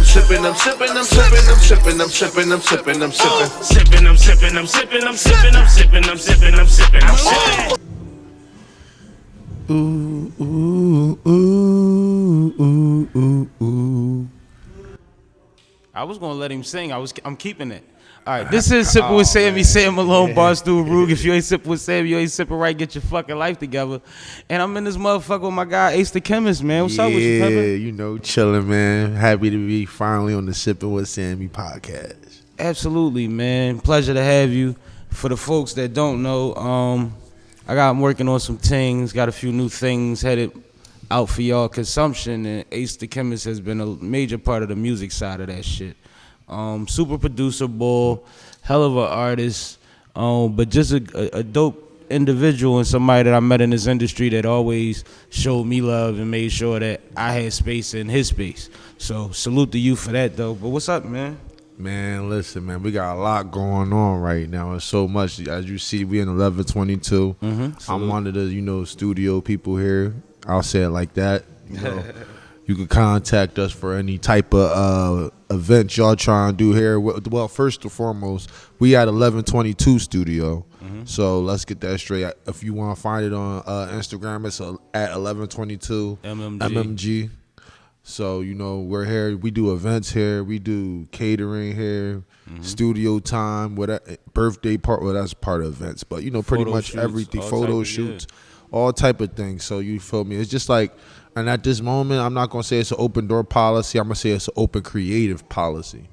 sippin', I'm sippin', I'm sippin', I'm sippin', I'm sippin', I'm sippin', I'm sippin'. Sippin', I'm sippin', I'm sippin', I'm sippin', I'm sippin', I'm sippin', I'm sippin', I'm sippin'. Ooh, ooh, ooh, ooh, ooh, ooh. I was gonna let him sing. I'm keeping it. All right, this is Sippin' with Sammie, Sam Malone, Barstool, Rug. If you ain't sippin' with Sammie, you ain't sippin' right. Get your fucking life together. And I'm in this motherfucker with my guy Ace Da Khemist, man. What's up with you, Yeah, Pepper? you know, chilling, man. Happy to be finally on the Sippin' with Sammie podcast. Absolutely, man. Pleasure to have you. For the folks that don't know, I'm working on some things. Got a few new things headed out for y'all consumption, and Ace Da Khemist has been a major part of the music side of that shit. Super producer, bull, hell of an artist, but just a dope individual and somebody that I met in this industry that always showed me love and made sure that I had space in his space. So salute to you for that, though. But what's up, man? Man, listen, man, we got a lot going on right now. It's so much. As you see, we in 1122. I'm one of the, studio people here. I'll say it like that. You can contact us for any type of event y'all trying to do here. Well, first and foremost, we at 1122 studio. So let's get that straight. If you want to find it on Instagram, it's at 1122 MMG. So, we're here. We do events here. We do catering here, studio time, birthday part. Well, that's part of events. But, pretty much shoots, everything, photo shoots, all type of things. So, you feel me? It's just like, and at this moment, I'm not going to say it's an open door policy. I'm going to say it's an open creative policy.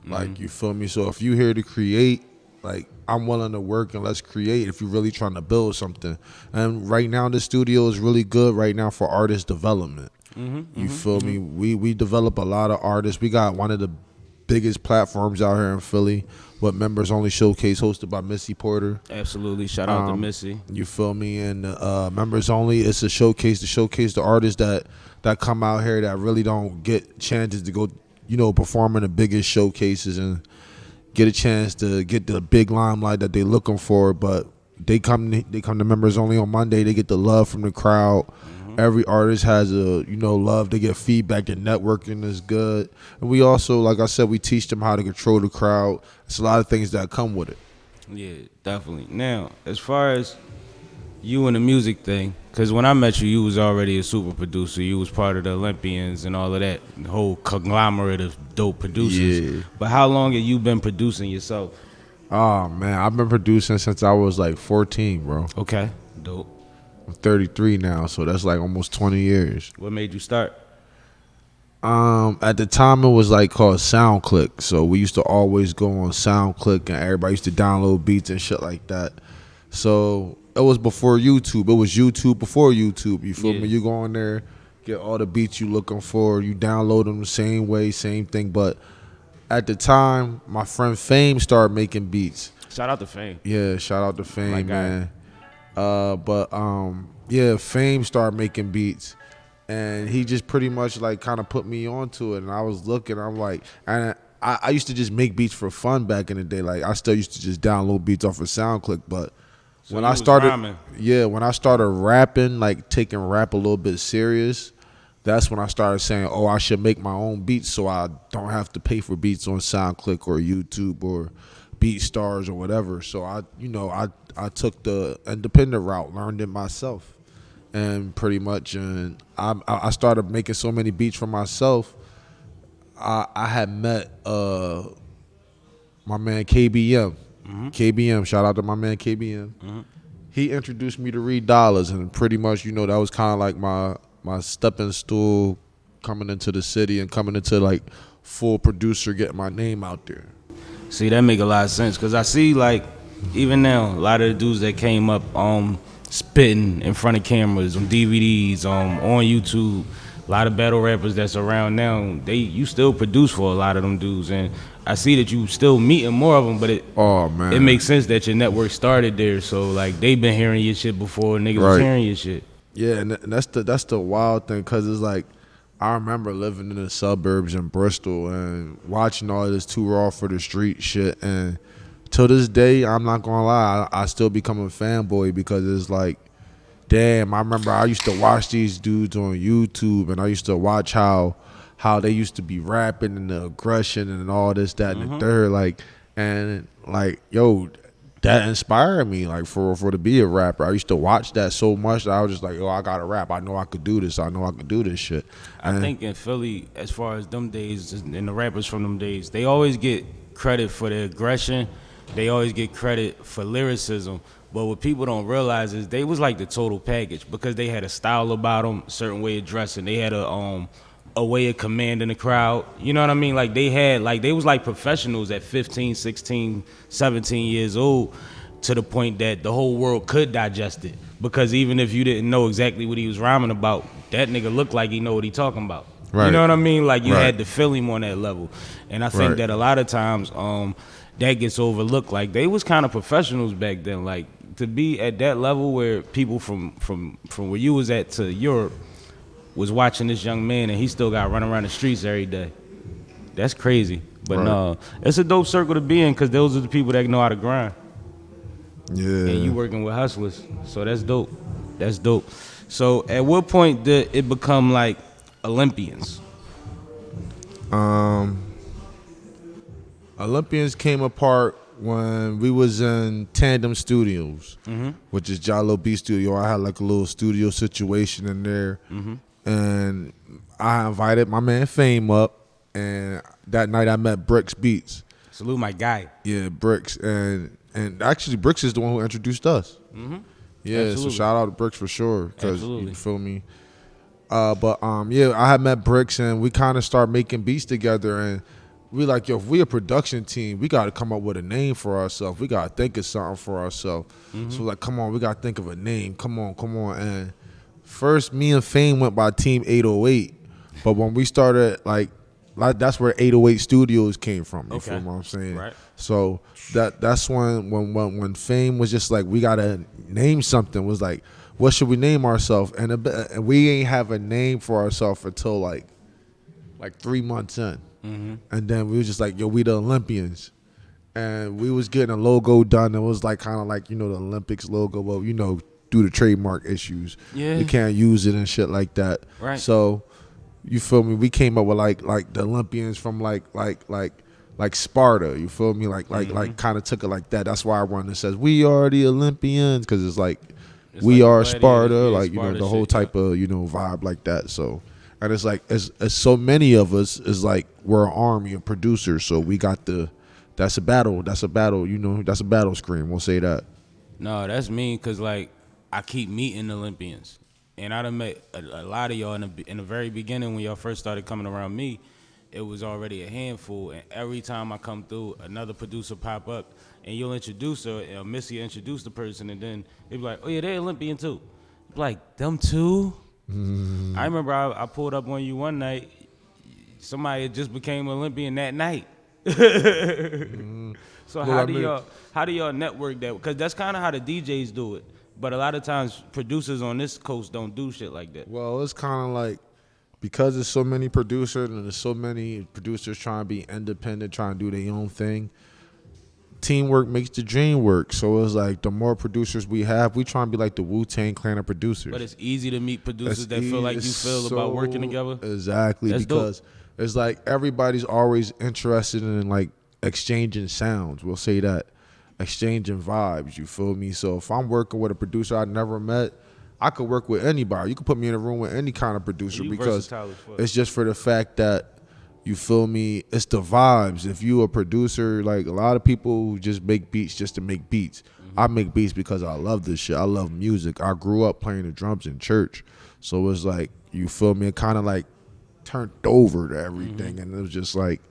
Like, you feel me? So, if you're here to create, like, I'm willing to work and let's create if you're really trying to build something. And right now, the studio is really good right now for artist development. You feel me? We develop a lot of artists. We got one of the biggest platforms out here in Philly with members only showcase hosted by Missie Porter. Absolutely. Shout out to Missy. You feel me? And members only, it's a showcase to showcase the artists that come out here that really don't get chances to go, perform in the biggest showcases and get a chance to get the big limelight that they're looking for. But they come to members only on Monday. They get the love from the crowd. Every artist has love. They get feedback. The networking is good. And we also, like I said, we teach them how to control the crowd. It's a lot of things that come with it. Yeah, definitely. Now, as far as you and the music thing, because when I met you, you was already a super producer. You was part of the Olympians and all of that, the whole conglomerate of dope producers. Yeah. But how long have you been producing yourself? Oh, man, I've been producing since I was like 14, bro. Okay, dope. I'm 33 now, so that's like almost 20 years. What made you start? At the time, it was like called SoundClick. So we used to always go on SoundClick, and everybody used to download beats and shit like that. So it was before YouTube. It was YouTube before YouTube. You feel me? You go on there, get all the beats you looking for. You download them the same way, same thing. But at the time, my friend Fame started making beats. Shout out to Fame. Yeah, shout out to Fame, My guy. man. Fame started making beats, and he just pretty much like kind of put me onto it. And I was looking, I'm like, and I used to just make beats for fun back in the day. Like I still used to just download beats off of SoundClick, but So when you I was started, rhyming. when I started rapping, like taking rap a little bit serious, that's when I started saying, oh, I should make my own beats so I don't have to pay for beats on SoundClick or YouTube or BeatStars or whatever. So I took the independent route, learned it myself, and pretty much, and I started making so many beats for myself. I had met my man KBM. KBM, shout out to my man KBM. He introduced me to Reed Dollars, and pretty much, that was kind of like my stepping stool coming into the city and coming into like full producer, getting my name out there. See, that make a lot of sense, because I see, like, even now, a lot of the dudes that came up spitting in front of cameras, on DVDs, on YouTube, a lot of battle rappers that's around now, you still produce for a lot of them dudes, and I see that you still meeting more of them, but it makes sense that your network started there, so, like, they been hearing your shit before niggas was hearing your shit. Yeah, and that's the wild thing, because it's like, I remember living in the suburbs in Bristol and watching all this Too Raw for the Street shit. And to this day, I'm not going to lie, I still become a fanboy, because it's like, damn, I remember I used to watch these dudes on YouTube, and I used to watch how how they used to be rapping and the aggression and all this, that, and the third. Like, and like, yo, that inspired me, like, for to be a rapper. I used to watch that so much that I was just like, yo, I gotta rap. I know I could do this. I know I could do this shit. I think in Philly, as far as them days and the rappers from them days, they always get credit for the aggression. They always get credit for lyricism. But what people don't realize is they was like the total package because they had a style about them, a certain way of dressing. They had a way of commanding the crowd. You know what I mean? Like they was like professionals at 15, 16, 17 years old, to the point that the whole world could digest it. Because even if you didn't know exactly what he was rhyming about, that nigga looked like he know what he talking about. Right. You know what I mean? Like you Right. had to feel him on that level. And I think Right. that a lot of times that gets overlooked. Like they was kind of professionals back then. Like to be at that level where people from where you was at to Europe was watching this young man and he still got run around the streets every day. That's crazy. But Right. no, it's a dope circle to be in because those are the people that know how to grind. Yeah. And you working with hustlers. So that's dope. That's dope. So at what point did it become like Olympians? Olympians came apart when we was in Tandem Studios, which is Jalo B Studio. I had like a little studio situation in there, and I invited my man Fame up, and that night I met Bricks Beats. Salute my guy. Yeah, Bricks, and actually Bricks is the one who introduced us. Yeah, Absolutely. so shout out to Bricks for sure, because Absolutely. you feel me. But yeah, I had met Bricks, and we kind of started making beats together, and we like, yo, if we a production team, we got to come up with a name for ourselves. We got to think of something for ourselves. So like, come on, we got to think of a name. Come on. And first, me and Fame went by Team 808. But when we started, like that's where 808 Studios came from. You feel what I'm saying? Right. So that's when Fame was just like, we got to name something. Was like, what should we name ourselves? And we ain't have a name for ourselves until like 3 months in. And then we was just like, yo, we the Olympians. And we was getting a logo done. It was like kind of like, you know, the Olympics logo, but you know, due to trademark issues, you can't use it and shit like that. Right. So you feel me? We came up with like the Olympians from like Sparta. You feel me? Like kind of took it like that. That's why I run it says we are the Olympians, because it's like we like are Gladiator, Sparta, yeah, like, you know, Sparta the whole shit, type of, you know, vibe like that. So, and it's like, as so many of us is like, we're an army of producers. So we got that's a battle, you know, that's a battle scream. We'll say that. No, that's mean because, like, I keep meeting Olympians. And I done met a lot of y'all in the very beginning when y'all first started coming around me. It was already a handful. And every time I come through, another producer pop up. And you'll introduce her, and Missie will introduce the person. And then they be like, oh, yeah, they're Olympian, too. Like, them too? I remember I pulled up on you one night. Somebody had just became Olympian that night. So how do y'all network that? Because that's kind of how the DJs do it. But a lot of times producers on this coast don't do shit like that. Well, it's kind of like, because there's so many producers and there's so many producers trying to be independent, trying to do their own thing, teamwork makes the dream work. So it's like, the more producers we have, we try and be like the Wu-Tang Clan of producers. But it's easy to meet producers that feel like you feel about working together. Exactly, That's because it's like everybody's always interested in like exchanging sounds. We'll say that. Exchanging vibes, you feel me? So if I'm working with a producer I never met, I could work with anybody. You could put me in a room with any kind of producer, You because versatile as fuck. it's just for the fact that, you feel me, it's the vibes. If you a producer, like a lot of people just make beats just to make beats. I make beats because I love this shit. I love music. I grew up playing the drums in church. So it's like, you feel me, it kind of like turned over to everything. And it was just like,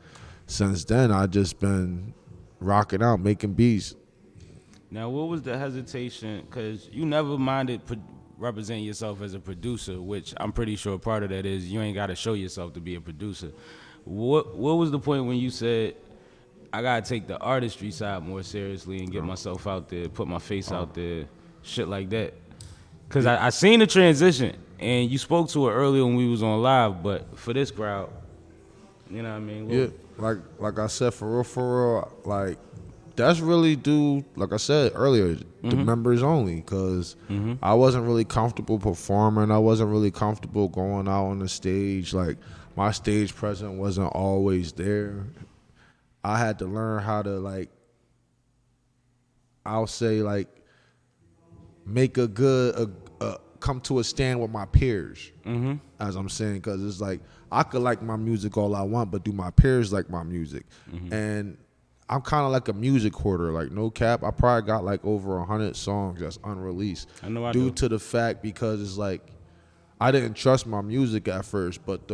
since then I just been rocking out, making beats. Now, what was the hesitation? Because you never minded representing yourself as a producer, which I'm pretty sure part of that is you ain't got to show yourself to be a producer. What was the point when you said, I got to take the artistry side more seriously and get myself out there, put my face out there, shit like that? Because I seen the transition, and you spoke to it earlier when we was on live, but for this crowd, you know what I mean? Yeah, like I said, for real, like, that's really due, like I said earlier, the members only, because I wasn't really comfortable performing. I wasn't really comfortable going out on the stage. Like, my stage presence wasn't always there. I had to learn how to like, I'll say like, make come to a stand with my peers, as I'm saying, because it's like I could like my music all I want, but do my peers like my music? And I'm kind of like a music hoarder, like no cap. I probably got like over 100 songs that's unreleased. I know I due do. to the fact because it's like I didn't trust my music at first, but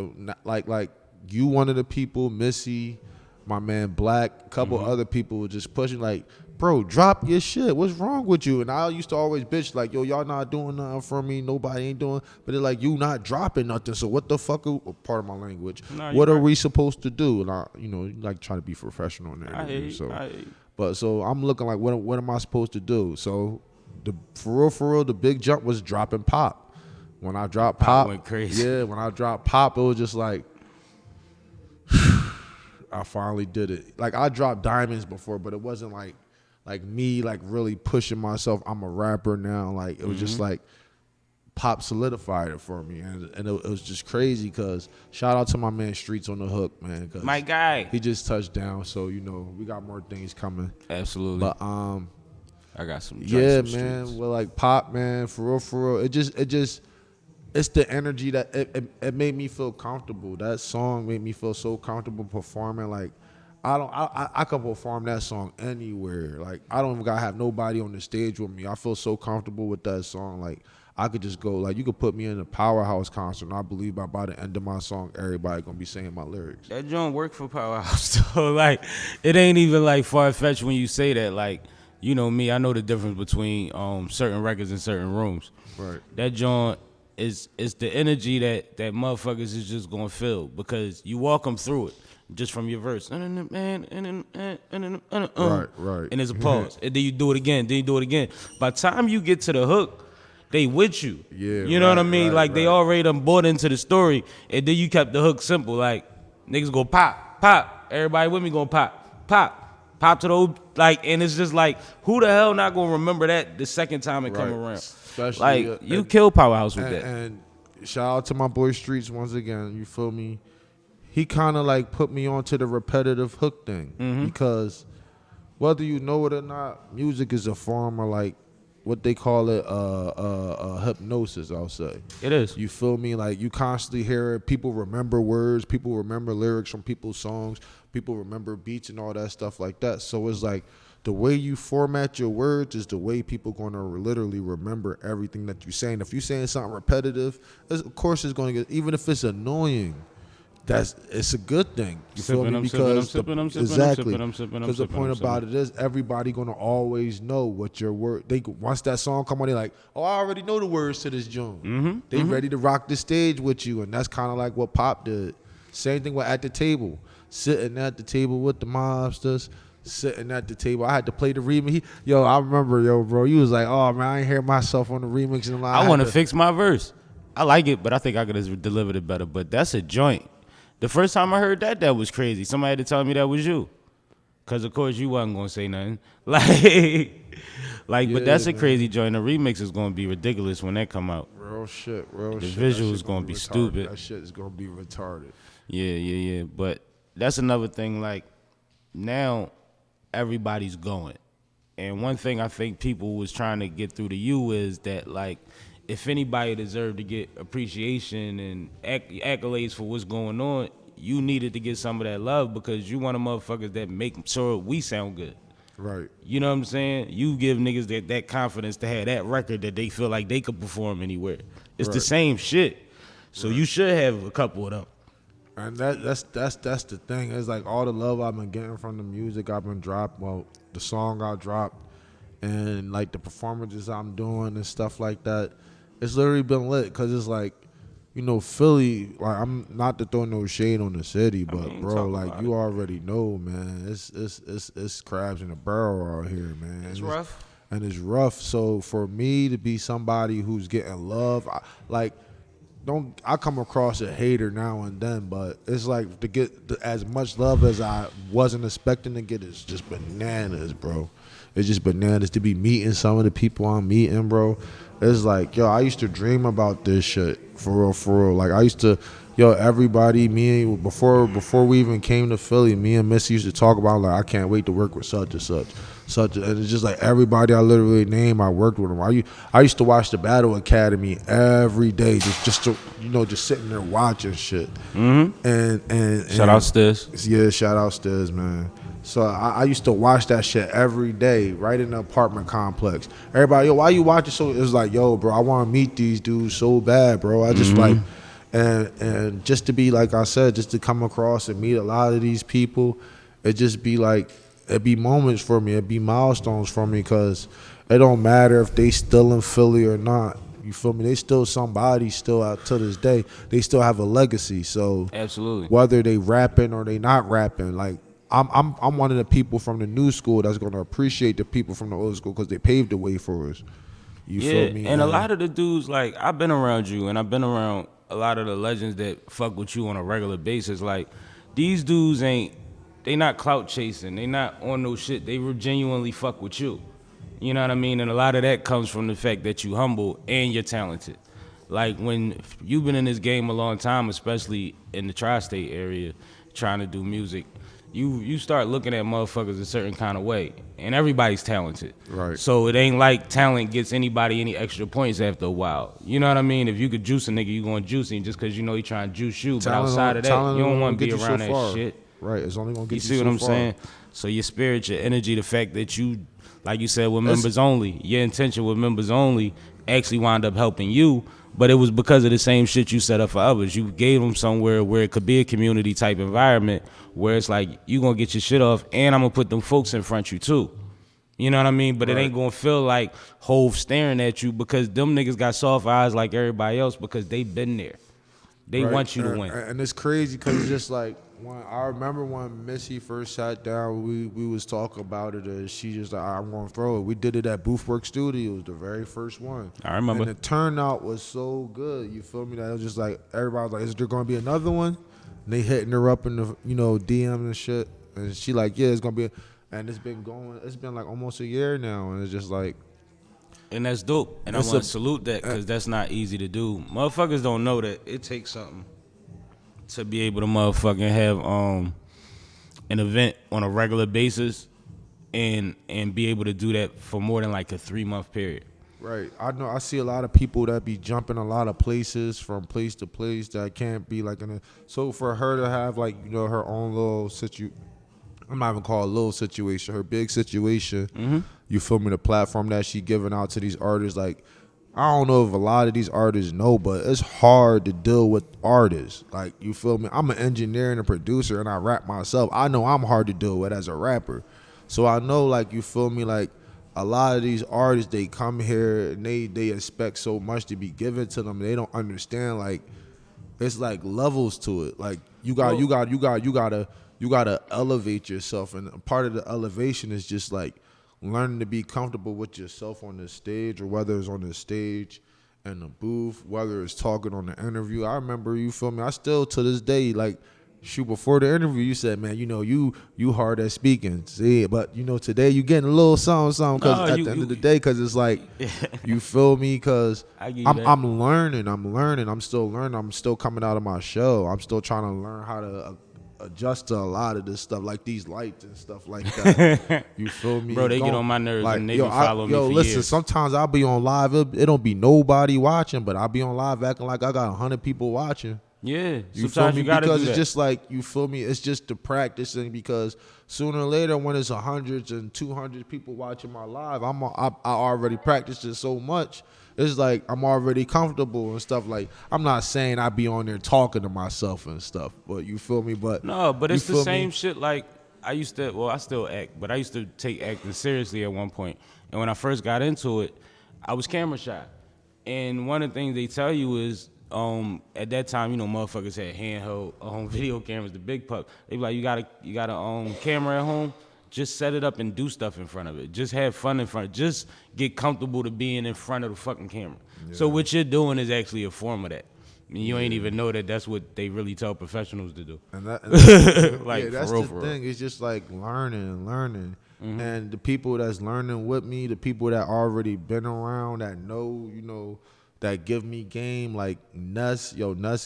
like you one of the people, Missie, my man Black, a couple other people were just pushing like, bro, drop your shit. What's wrong with you? And I used to always bitch like, yo, y'all not doing nothing for me. Nobody ain't doing. But they're like, you not dropping nothing. So what the fuck? Part of my language. What are we supposed to do? And I, like try to be professional in the interview. So I'm looking like, what am I supposed to do? So for real, the big jump was dropping Pop. When I dropped Pop, went crazy. Yeah, when I dropped Pop, it was just like, I finally did it. Like I dropped Diamonds before, but it wasn't like me like really pushing myself. I'm a rapper now. Like it was just like Pop solidified it for me, and it was just crazy. Cause shout out to my man Streets on the Hook, man. My guy. He just touched down, so we got more things coming. Absolutely. But I got some. Yeah, man. Well, like Pop, man, for real. It just. It's the energy that it made me feel comfortable. That song made me feel so comfortable performing. Like I could perform that song anywhere. Like I don't even gotta have nobody on the stage with me. I feel so comfortable with that song. Like I could just go. Like you could put me in a Powerhouse concert, and I believe by the end of my song, everybody gonna be saying my lyrics. That joint work for Powerhouse, so like it ain't even like far fetched when you say that. Like you know me, I know the difference between certain records in certain rooms. Right. That joint. Is the energy that motherfuckers is just gonna feel because you walk them through it just from your verse. Right. And there's a pause. And then you do it again. By the time you get to the hook, they with you. Yeah. You know what I mean? They already done bought into the story, and then you kept the hook simple. Like niggas go pop. Everybody with me gonna pop to the old, and it's just like who the hell not gonna remember that the second time it come around? Especially, you kill Powerhouse with that. And shout out to my boy Streets once again. You feel me? He kind of like put me onto the repetitive hook thing because whether you know it or not, music is a form of like what they call it, hypnosis. I'll say it is. You feel me? Like you constantly hear it. People remember words. People remember lyrics from people's songs. People remember beats and all that stuff like that. So it's like. The way you format your words is the way people going to literally remember everything that you're saying. If you're saying something repetitive, of course it's going to get, even if it's annoying, it's a good thing. You feel me? Because exactly. Because the point about it is everybody going to always know what your word. Once that song come on, they're like, oh, I already know the words to this joint. They ready to rock the stage with you, and that's kind of like what Pop did. Same thing with At the Table, sitting at the table with the mobsters. Sitting at the table, I had to play the remix. I remember, bro, you was like, oh man, I ain't hear myself on the remix, and I want to fix my verse. I like it, but I think I could have delivered it better. But that's a joint. The first time I heard that was crazy. Somebody had to tell me that was you, cause of course you wasn't gonna say nothing. But that's a crazy joint. The remix is gonna be ridiculous when that come out. Real shit. The visual is gonna be stupid. That shit is gonna be retarded. Yeah. But that's another thing. Like now. Everybody's going. And one thing I think people was trying to get through to you is that, like, if anybody deserved to get appreciation and accolades for what's going on, you needed to get some of that love because you one of motherfuckers that make sure we sound good. Right. You know what I'm saying? You give niggas that confidence to have that record that they feel like they could perform anywhere. It's the same shit. So you should have a couple of them. And that's the thing. It's like all the love I've been getting from the music I've been dropped. Well, the song I dropped, and like the performances I'm doing and stuff like that. It's literally been lit because it's like, Philly. Like I'm not to throw no shade on the city, but bro, like you already know, man. It's crabs in a barrel out here, man. It's rough. And it's rough. So for me to be somebody who's getting love, I come across a hater now and then, but it's like to get as much love as I wasn't expecting to get is just bananas, bro. It's just bananas to be meeting some of the people I'm meeting, bro. It's like, I used to dream about this shit for real. Like I used to yo, everybody, before we even came to Philly, me and Missie used to talk about like I can't wait to work with such and such, and it's just like everybody I literally name, I worked with them. I used to watch the Battle Academy every day, just to just sitting there watching shit. Mm-hmm. And shout out Stiz. Yeah, shout out Stiz, man. So I used to watch that shit every day, right in the apartment complex. Everybody, yo, why you watching? So it was like, yo, bro, I want to meet these dudes so bad, bro. I just like. And just to be, like I said, just to come across and meet a lot of these people, it just be like, it'd be moments for me, it'd be milestones for me, because it don't matter if they still in Philly or not. You feel me? They still somebody still out to this day. They still have a legacy. So absolutely, whether they rapping or they not rapping, like I'm one of the people from the new school that's gonna appreciate the people from the old school because they paved the way for us. You feel me? And a lot of the dudes, like, I've been around you and I've been around a lot of the legends that fuck with you on a regular basis. Like, these dudes they not clout chasing. They not on no shit. They genuinely fuck with you. You know what I mean? And a lot of that comes from the fact that you humble and you're talented. Like, when you've been in this game a long time, especially in the tri-state area, trying to do music, you start looking at motherfuckers a certain kind of way. And everybody's talented. Right. So it ain't like talent gets anybody any extra points after a while. You know what I mean? If you could juice a nigga, you going to juice him just because you know he trying to juice you. But outside of that, you don't want to be around that shit. Right. It's only going to get you see so what I'm far. saying? So your spirit, your energy, the fact that you, like you said, with members only, your intention with members only actually wound up helping you. But it was because of the same shit you set up for others. You gave them somewhere where it could be a community type environment where it's like, you going to get your shit off and I'm going to put them folks in front of you too. You know what I mean? But It ain't going to feel like Hove staring at you because them niggas got soft eyes like everybody else because they been there. They want you to win. And it's crazy because it's just like, I remember when Missie first sat down, we was talking about it, and she just like, I'm going to throw it. We did it at Boothwork Studios, the very first one. I remember. And the turnout was so good, you feel me? That it was just like, everybody was like, is there going to be another one? And they hitting her up in the, DM and shit. And she like, yeah, it's going to be, and it's been like almost a year now, and it's just like. And that's dope. And I want to salute that because that's not easy to do. Motherfuckers don't know that it takes something to be able to motherfucking have an event on a regular basis and be able to do that for more than like a 3-month period. Right. I know I see a lot of people that be jumping a lot of places from place to place that can't be like so for her to have like, her own little I'm not even call it a little situation, her big situation, you feel me, the platform that she giving out to these artists, like, I don't know if a lot of these artists know, but it's hard to deal with artists. Like, you feel me? I'm an engineer and a producer, and I rap myself. I know I'm hard to deal with as a rapper. So I know, like, you feel me? Like, a lot of these artists, they come here and they expect so much to be given to them. They don't understand, like, it's like levels to it. Like, you gotta elevate yourself, and part of the elevation is just like learning to be comfortable with yourself on the stage, or whether it's on the stage and the booth, whether it's talking on the interview. I remember, you feel me, I still to this day, like, shoot, before the interview you said, man, you hard at speaking. See, but today you getting a little something because at the end of the day, because it's like, you feel me, because I'm learning, I'm still learning, I'm still coming out of my shell, I'm still trying to learn how to adjust to a lot of this stuff, like these lights and stuff like that. You feel me? Bro, they get on my nerves, like, and they be following me for listen, years. sometimes I'll be on live, it don't be nobody watching, but I'll be on live acting like I got 100 people watching. Yeah, you feel me? You gotta because it's just like, you feel me, it's just the practicing, because sooner or later when it's 100s and 200 people watching my live, I already practiced it so much. It's like I'm already comfortable and stuff. Like, I'm not saying I be on there talking to myself and stuff, but you feel me? But no, but it's the same me? shit. Like, I still act, but I used to take acting seriously at one point. And when I first got into it, I was camera shy. And one of the things they tell you is, at that time, motherfuckers had handheld video cameras, the big puck. They be like, you got a camera at home? Just set it up and do stuff in front of it. Just have fun in front. Just get comfortable to being in front of the fucking camera. Yeah. So what you're doing is actually a form of that. I mean, you ain't even know that that's what they really tell professionals to do. And that's for the thing. It's just like learning. Mm-hmm. And the people that's learning with me, the people that already been around, that know, that give me game, like Nuss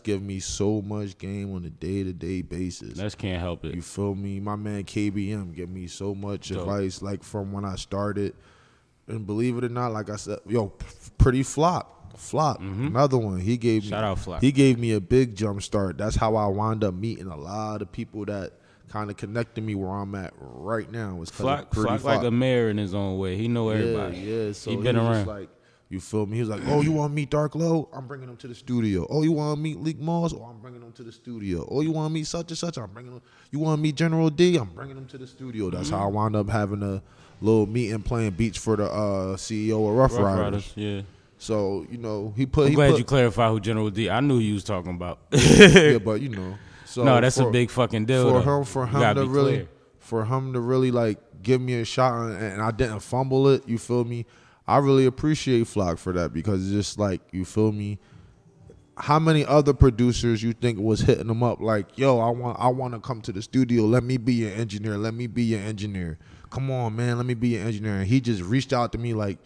give me so much game on a day-to-day basis. Nuss can't help it. You feel me? My man KBM give me so much advice, like from when I started. And believe it or not, like I said, Pretty Flop, another one. He gave me, shout out Flop. He gave me a big jump start. That's how I wound up meeting a lot of people that kind of connected me where I'm at right now. Flock like a mayor in his own way. He know everybody. Yeah. So he been around. Just like, you feel me? He was like, oh, you want to meet Dark Low? I'm bringing him to the studio. Oh, you want to meet Leak Moss? Oh, I'm bringing him to the studio. Oh, you want to meet such and such? I'm bringing him. You want to meet General D? I'm bringing him to the studio. That's how I wound up having a little meeting playing beats for the CEO of Rough Riders. Yeah. So, he I'm glad you clarified who General D. I knew you was talking about. Yeah, but So no, that's a big fucking deal. For him to really like give me a shot and I didn't fumble it. You feel me? I really appreciate Flock for that because it's just like, you feel me? How many other producers you think was hitting them up like, yo, I want to come to the studio. Let me be your engineer. Let me be your engineer. Come on, man. Let me be your engineer. And he just reached out to me like,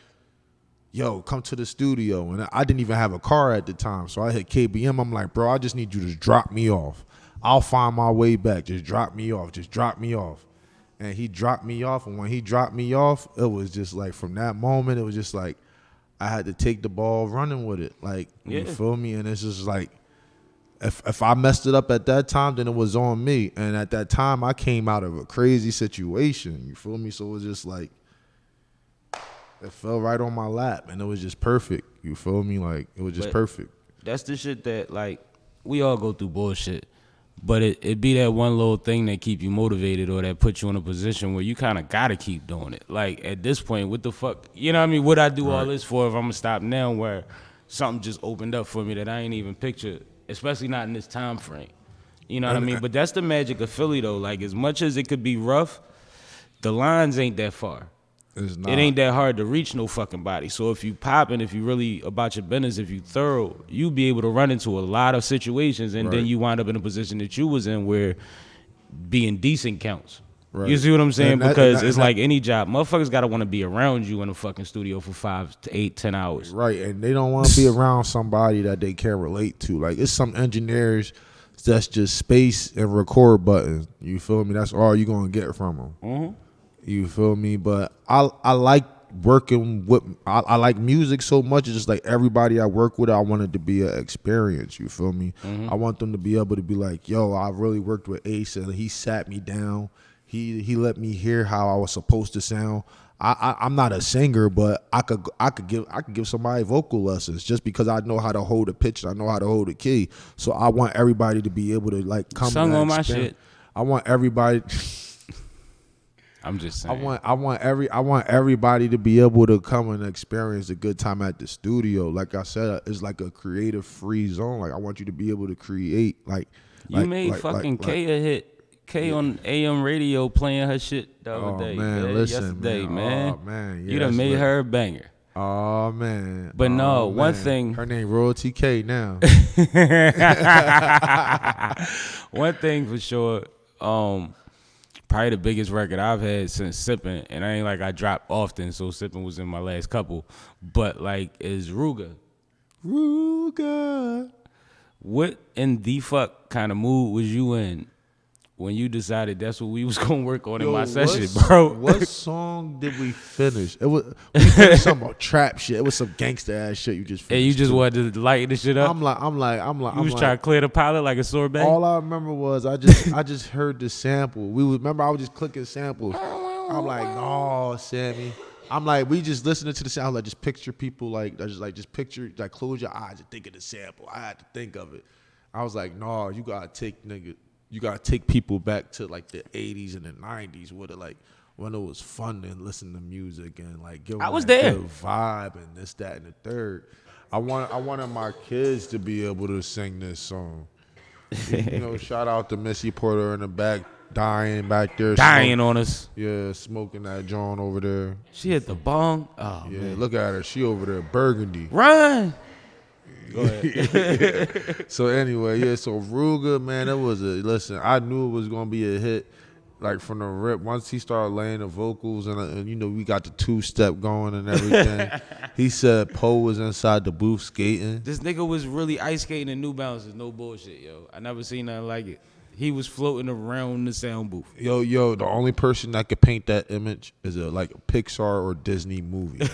yo, come to the studio. And I didn't even have a car at the time. So I hit KBM. I'm like, bro, I just need you to drop me off. I'll find my way back. Just drop me off. Just drop me off. And he dropped me off. And when he dropped me off, it was just like, from that moment, it was just like, I had to take the ball running with it. Like, you feel me? And it's just like, if I messed it up at that time, then it was on me. And at that time, I came out of a crazy situation. You feel me? So it was just like, it fell right on my lap. And it was just perfect. You feel me? Like, it was just perfect. That's the shit that, like, we all go through bullshit. But it be that one little thing that keep you motivated or that put you in a position where you kind of got to keep doing it. Like, at this point, what the fuck? You know what I mean? What I do all this for if I'm going to stop now where something just opened up for me that I ain't even pictured, especially not in this time frame. You know what I mean? But that's the magic of Philly, though. Like, as much as it could be rough, the lines ain't that far. It's not. It ain't that hard to reach no fucking body. So if you popping, if you really about your business, if you thorough, you be able to run into a lot of situations, and then you wind up in a position that you was in where being decent counts. Right. You see what I'm saying? Because it's like any job. Motherfuckers got to want to be around you in a fucking studio for 5 to 8, 10 hours. Right, and they don't want to be around somebody that they can't relate to. Like, it's some engineers that's just space and record buttons. You feel me? That's all you're going to get from them. Mm-hmm. You feel me? But I like working with, I like music so much. It's just like everybody I work with, I want it to be an experience. You feel me? Mm-hmm. I want them to be able to be like, yo, I really worked with Ace and he sat me down. He let me hear how I was supposed to sound. I'm not a singer, but I could give somebody vocal lessons just because I know how to hold a pitch. I know how to hold a key. So I want everybody to be able to like come. Sung on my shit. I want everybody. I'm just saying. I want everybody to be able to come and experience a good time at the studio. Like I said, it's like a creative free zone. Like I want you to be able to create. Like you made fucking K a hit. K on AM radio playing her shit the other day. Man, listen, yesterday, man. Oh man, yeah, you done made her a banger. Oh man. But no, one man. thing. Her name Royalty K now. One thing for sure. Probably the biggest record I've had since Sippin, and I ain't like I drop often, so Sippin was in my last couple. But like, is Ruga. What in the fuck kind of mood was you in when you decided that's what we was gonna work on in my session, bro? What song did we finish? We finished something about trap shit. It was some gangster ass shit you just finished. And you just wanted to lighten the shit up? I'm like. You was trying to clear the palette like a sorbet? All I remember was I just heard the sample. I was just clicking samples. I'm like, no, Sammie. I'm like, we just listening to the sound. Like, just picture people like, just picture, like, close your eyes and think of the sample. I had to think of it. I was like, no, you gotta take people back to like the 80s and the 90s where like when it was fun and listen to music and like give them that good vibe and this, that, and the third. I wanted my kids to be able to sing this song. Shout out to Missie Porter in the back, dying back there. Dying on us. Yeah, smoking that joint over there. She hit the bong. Oh, yeah, man. Look at her. She over there, burgundy. Run. Go ahead. So anyway, yeah. So Ruga, man, listen. I knew it was gonna be a hit. like from the rip, once he started laying the vocals and you know we got the 2-step going and everything, he said Poe was inside the booth skating. This nigga was really ice skating in New Balances, no bullshit, yo. I never seen nothing like it. He was floating around the sound booth. Yo, the only person that could paint that image is a Pixar or Disney movie.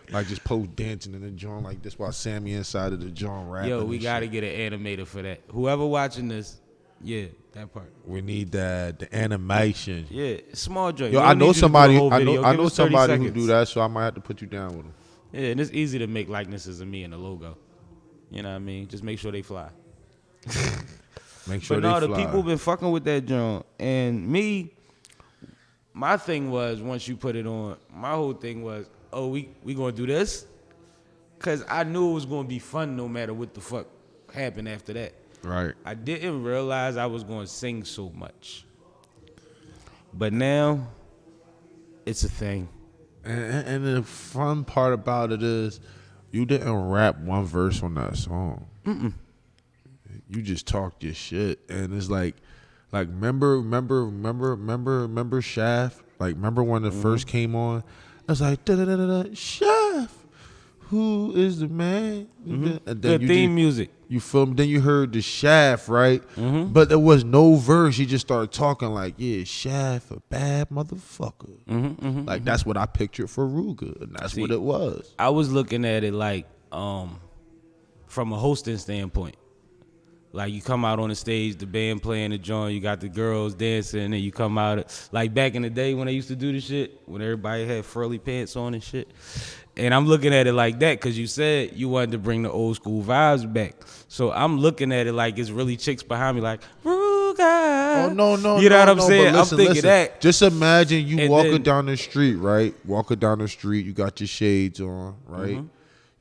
Like just Poe dancing in the joint like this while Sammie inside of the joint rapping. Yo, we gotta get an animator for that. Whoever watching this, yeah, that part. We need the animation. Yeah, small joint. Yo, I know somebody. I know somebody who do that, so I might have to put you down with him. Yeah, and it's easy to make likenesses of me in the logo. You know what I mean? Just make sure they fly. Make sure but no, they the fly. people been fucking with that joint, and me. My thing was once you put it on, my whole thing was, oh, we gonna do this, cause I knew it was gonna be fun no matter what the fuck happened after that. Right. I didn't realize I was gonna sing so much, but now it's a thing. And the fun part about it is, you didn't rap one verse on that song. You just talked your shit, and it's like remember Shaft? Like remember when it first came on? I was like Shaft, who is the man? And then Good theme music. You feel me? Then you heard the Shaft, right? But there was no verse. He just started talking like, yeah, Shaft, a bad motherfucker. Like that's what I pictured for Ruger, and that's what it was. I was looking at it like from a hosting standpoint. Like you come out on the stage, the band playing the joint, you got the girls dancing, and you come out like back in the day when they used to do the shit, when everybody had furly pants on and shit. And I'm looking at it like that because you said you wanted to bring the old school vibes back. So I'm looking at it like it's really chicks behind me like, Ruger. Oh, no. You know what I'm saying? Listen, I'm thinking that. Just imagine you And walking then- down the street, right? Walking down the street, you got your shades on, right?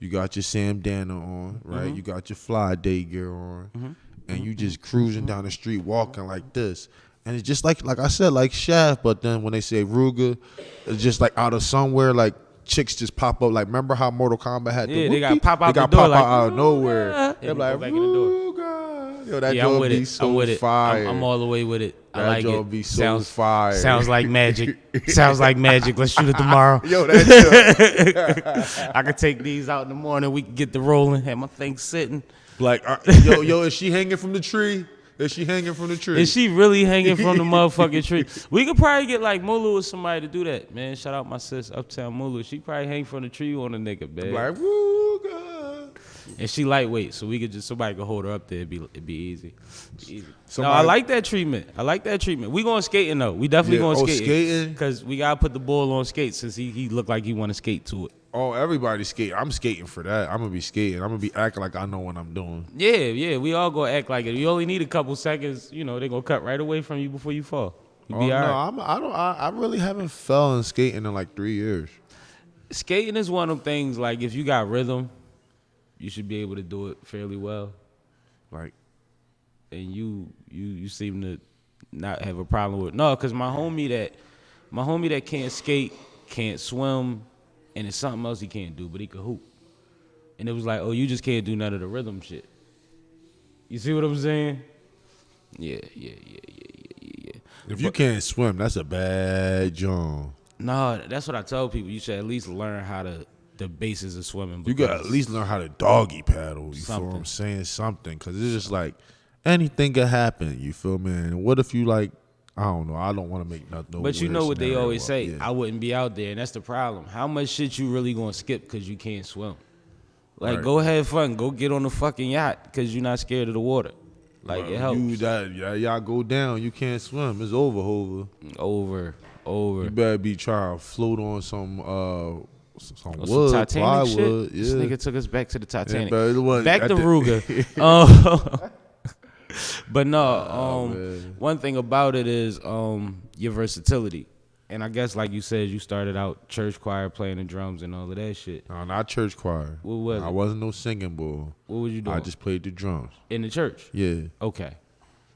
You got your Sam Dana on, right? You got your fly day gear on, and you just cruising down the street walking like this. And it's just like I said, like Shaft, but then when they say Ruger, it's just like out of somewhere, like chicks just pop up. Like remember how Mortal Kombat had Yeah, the they got whoopee? pop out They the got door pop like, out of nowhere. Yeah, They're they like, go back in the door. Ruger. Yo, that Yeah, I'm joint with be it. so I'm with it. fire. I'm all the way with it. I That like joint it. be so fire. Sounds like magic. Sounds like magic. Let's shoot it tomorrow. Yo, that I could take these out in the morning. We can get the rolling. Have my thing sitting. like, yo, is she hanging from the tree? Is she hanging from the tree? Is she really hanging from the motherfucking tree? We could probably get like Mulu or somebody to do that, man. Shout out my sis, Uptown Mulu. She probably hang from the tree on a nigga, man. Like, Ruger. And she lightweight, so we could just somebody could hold her up there. It'd be easy. No, Somebody- I like that treatment. We going skating though. We definitely going skating. Skating? Because we gotta put the ball on skates since he looked like he want to skate to it. Oh, everybody skate. I'm skating for that. I'm gonna be skating. I'm gonna be acting like I know what I'm doing. Yeah. We all gonna act like it. You only need a couple seconds. You know they gonna cut right away from you before you fall. You Oh be no, all right. I really haven't fell in skating in like 3 years. Skating is one of them things. Like if you got rhythm, you should be able to do it fairly well. Like, And you seem to not have a problem with it. No, because my homie that can't skate, can't swim, and it's something else he can't do, but he could hoop. And it was like, oh, you just can't do none of the rhythm shit. You see what I'm saying? Yeah. if you can't swim, that's a bad job. No, that's what I tell people. You should at least learn how the basis of swimming. You gotta at least learn how to doggy paddle. You feel what I'm saying? Something, because it's just like anything could happen. You feel me? And what if you like? I don't know. I don't want to make nothing. But you know what they always say. Yeah. I wouldn't be out there, and that's the problem. How much shit you really gonna skip because you can't swim? Like, Right. go have fun. Go get on the fucking yacht because you're not scared of the water. Like, it helps. Y'all go down. You can't swim. It's over, Hova. Over. You better be trying to float on some Or some wood, Titanic plywood. shit. This Yeah. nigga took us back to the Titanic. but it wasn't- Back at to the- Ruger. But no, man. one thing about it is your versatility. And I guess, like you said, you started out church choir playing the drums and all of that shit. No, not church choir. What was I it? wasn't no singing boy. What was you doing? I just played the drums. In the church? Yeah. Okay.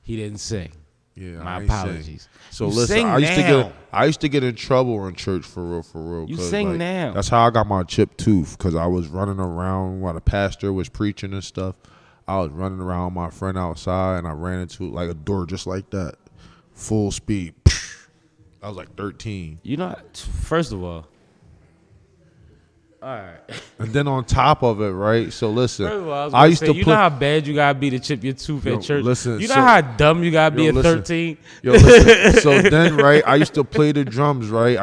He didn't sing. Yeah, My I ain't apologies. So You listen, sing I used to get in trouble in church for real. You 'cause, sing like, now. That's how I got my chipped tooth, because I was running around while the pastor was preaching and stuff. I was running around with my friend outside, and I ran into like a door just like that, full speed. I was like 13. You know, first of all right. And then on top of it, right? So listen, First of all, I used to you play. know how bad you gotta be to chip your tooth at church. Listen, you know how dumb you gotta be at listen. 13. Yo, listen. So then, right? I used to play the drums, right?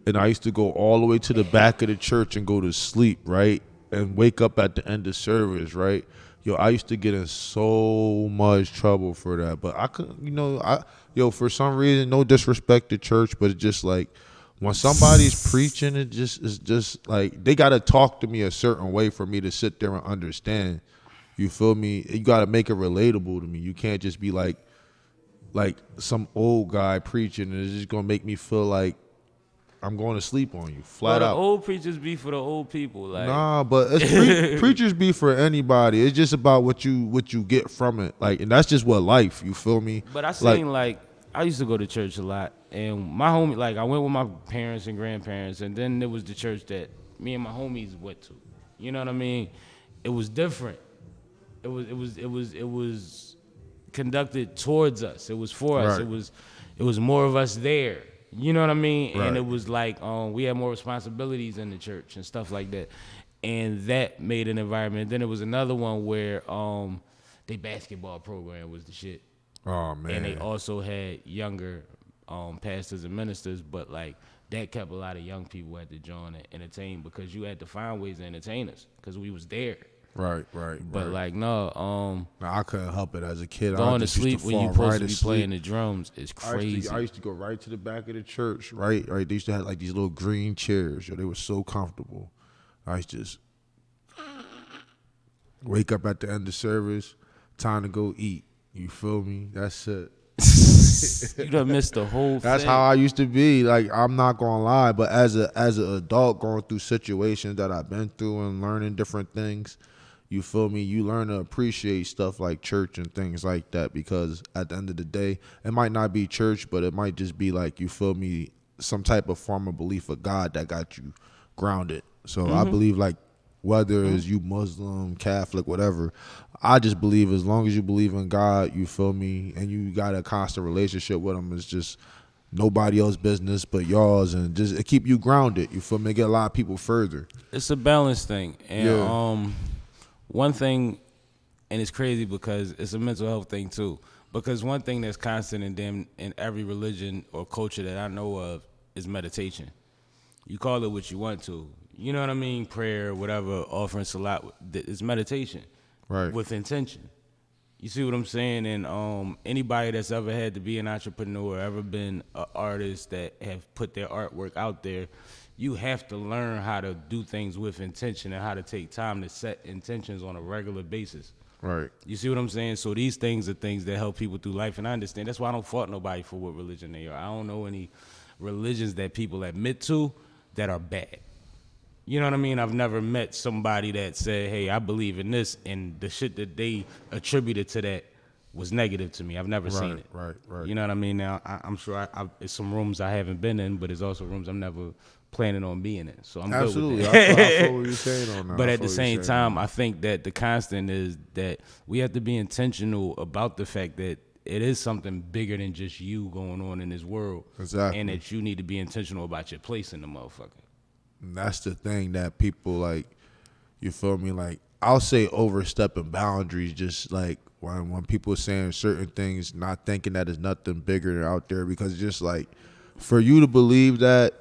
And I used to go all the way to the back of the church and go to sleep, right? And wake up at the end of service, right? Yo, I used to get in so much trouble for that, but I couldn't, for some reason, no disrespect to church, but it's just like when somebody's preaching, it's just like they gotta talk to me a certain way for me to sit there and understand. You feel me? You gotta make it relatable to me. You can't just be like some old guy preaching and it's just gonna make me feel like I'm going to sleep on you, flat out. The old preachers be for the old people, like nah, but preachers be for anybody. It's just about what you get from it, like, and that's just what life. You feel me? But I seen like I used to go to church a lot, and my homie, like I went with my parents and grandparents, and then there was the church that me and my homies went to. You know what I mean? It was different. It was conducted towards us. It was for us. Right. It was more of us there. You know what I mean? Right. And it was like we had more responsibilities in the church and stuff like that. And that made an environment. Then there was another one where their basketball program was the shit. Oh man. And they also had younger pastors and ministers, but like that kept a lot of young people at the joint and entertain because you had to find ways to entertain us because we was there. Right. But like no, I couldn't help it as a kid. going to just used sleep when you supposed to be playing the drums is crazy. I used to go right to the back of the church, right. They used to have like these little green chairs. Yo, they were so comfortable. I used to just wake up at the end of service, time to go eat. You feel me? That's it. You done missed the whole That's thing. how I used to be. Like, I'm not gonna lie, but as an adult going through situations that I've been through and learning different things, you feel me? You learn to appreciate stuff like church and things like that because at the end of the day, it might not be church, but it might just be like, you feel me, some type of form of belief of God that got you grounded. So I believe like whether it's you Muslim, Catholic, whatever, I just believe as long as you believe in God, you feel me, and you got a constant relationship with him, it's just nobody else's business but yours, and just it keep you grounded. You feel me? Get a lot of people further. It's a balance thing. And Yeah. one thing, and it's crazy because it's a mental health thing too, because one thing that's constant in every religion or culture that I know of is meditation. You call it what you want to. You know what I mean? Prayer, whatever, offering salat, it's meditation. Right. With intention. You see what I'm saying? And anybody that's ever had to be an entrepreneur, ever been an artist that have put their artwork out there, you have to learn how to do things with intention and how to take time to set intentions on a regular basis. Right. You see what I'm saying? So these things are things that help people through life, and I understand. That's why I don't fault nobody for what religion they are. I don't know any religions that people admit to that are bad. You know what I mean? I've never met somebody that said, hey, I believe in this, and the shit that they attributed to that was negative to me. I've never seen it. Right. You know what I mean? Now, I'm sure it's some rooms I haven't been in, but it's also rooms I'm never planning on being in. So I'm Absolutely. good with that. I feel what you're saying on that. But at the same time, I think that the constant is that we have to be intentional about the fact that it is something bigger than just you going on in this world. Exactly. And that you need to be intentional about your place in the motherfucker. And that's the thing that people like, you feel me? Like, I'll say overstepping boundaries, just like when people are saying certain things, not thinking that there's nothing bigger out there, because it's just like, for you to believe that,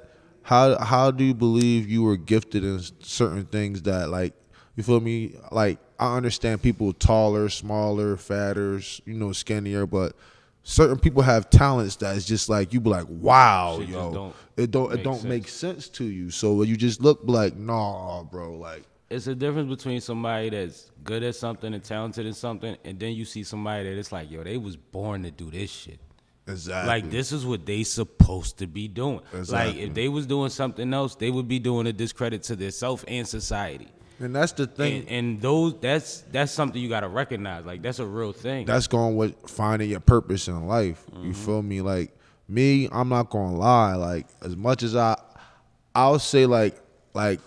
how do you believe you were gifted in certain things that, like, you feel me? Like, I understand people taller, smaller, fatter, skinnier, but certain people have talents that is just like, you be like, wow, Shit yo, just it don't make sense to you. So you just look like, nah, bro, like. It's a difference between somebody that's good at something and talented in something, and then you see somebody that it's like, yo, they was born to do this shit. Exactly. Like, this is what they supposed to be doing. Exactly. Like, if they was doing something else, they would be doing a discredit to their self and society. And that's the thing. And that's something you gotta recognize. Like, that's a real thing. That's going with finding your purpose in life. You feel me? Like, me, I'm not gonna lie. Like, as much as I'll say like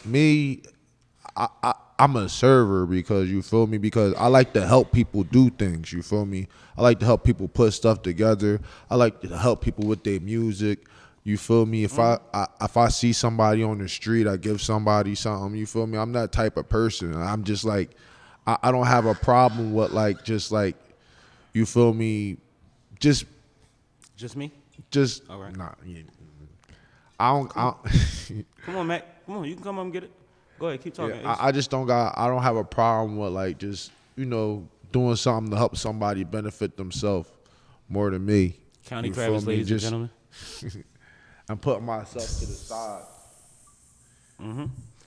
me, I'm a server because you feel me. Because I like to help people do things. You feel me. I like to help people put stuff together. I like to help people with their music. You feel me? If I see somebody on the street, I give somebody something. You feel me? I'm that type of person. I'm just like, I don't have a problem with like just like, you feel me? Just me? Just all right. Nah. Yeah. I don't. Come on, Mac. Come on, you can come up and get it. Go ahead, keep talking. Yeah, I just don't have a problem with like just doing something to help somebody benefit themselves more than me. County You feel Kravitz, me? ladies and gentlemen. I'm putting myself to the side.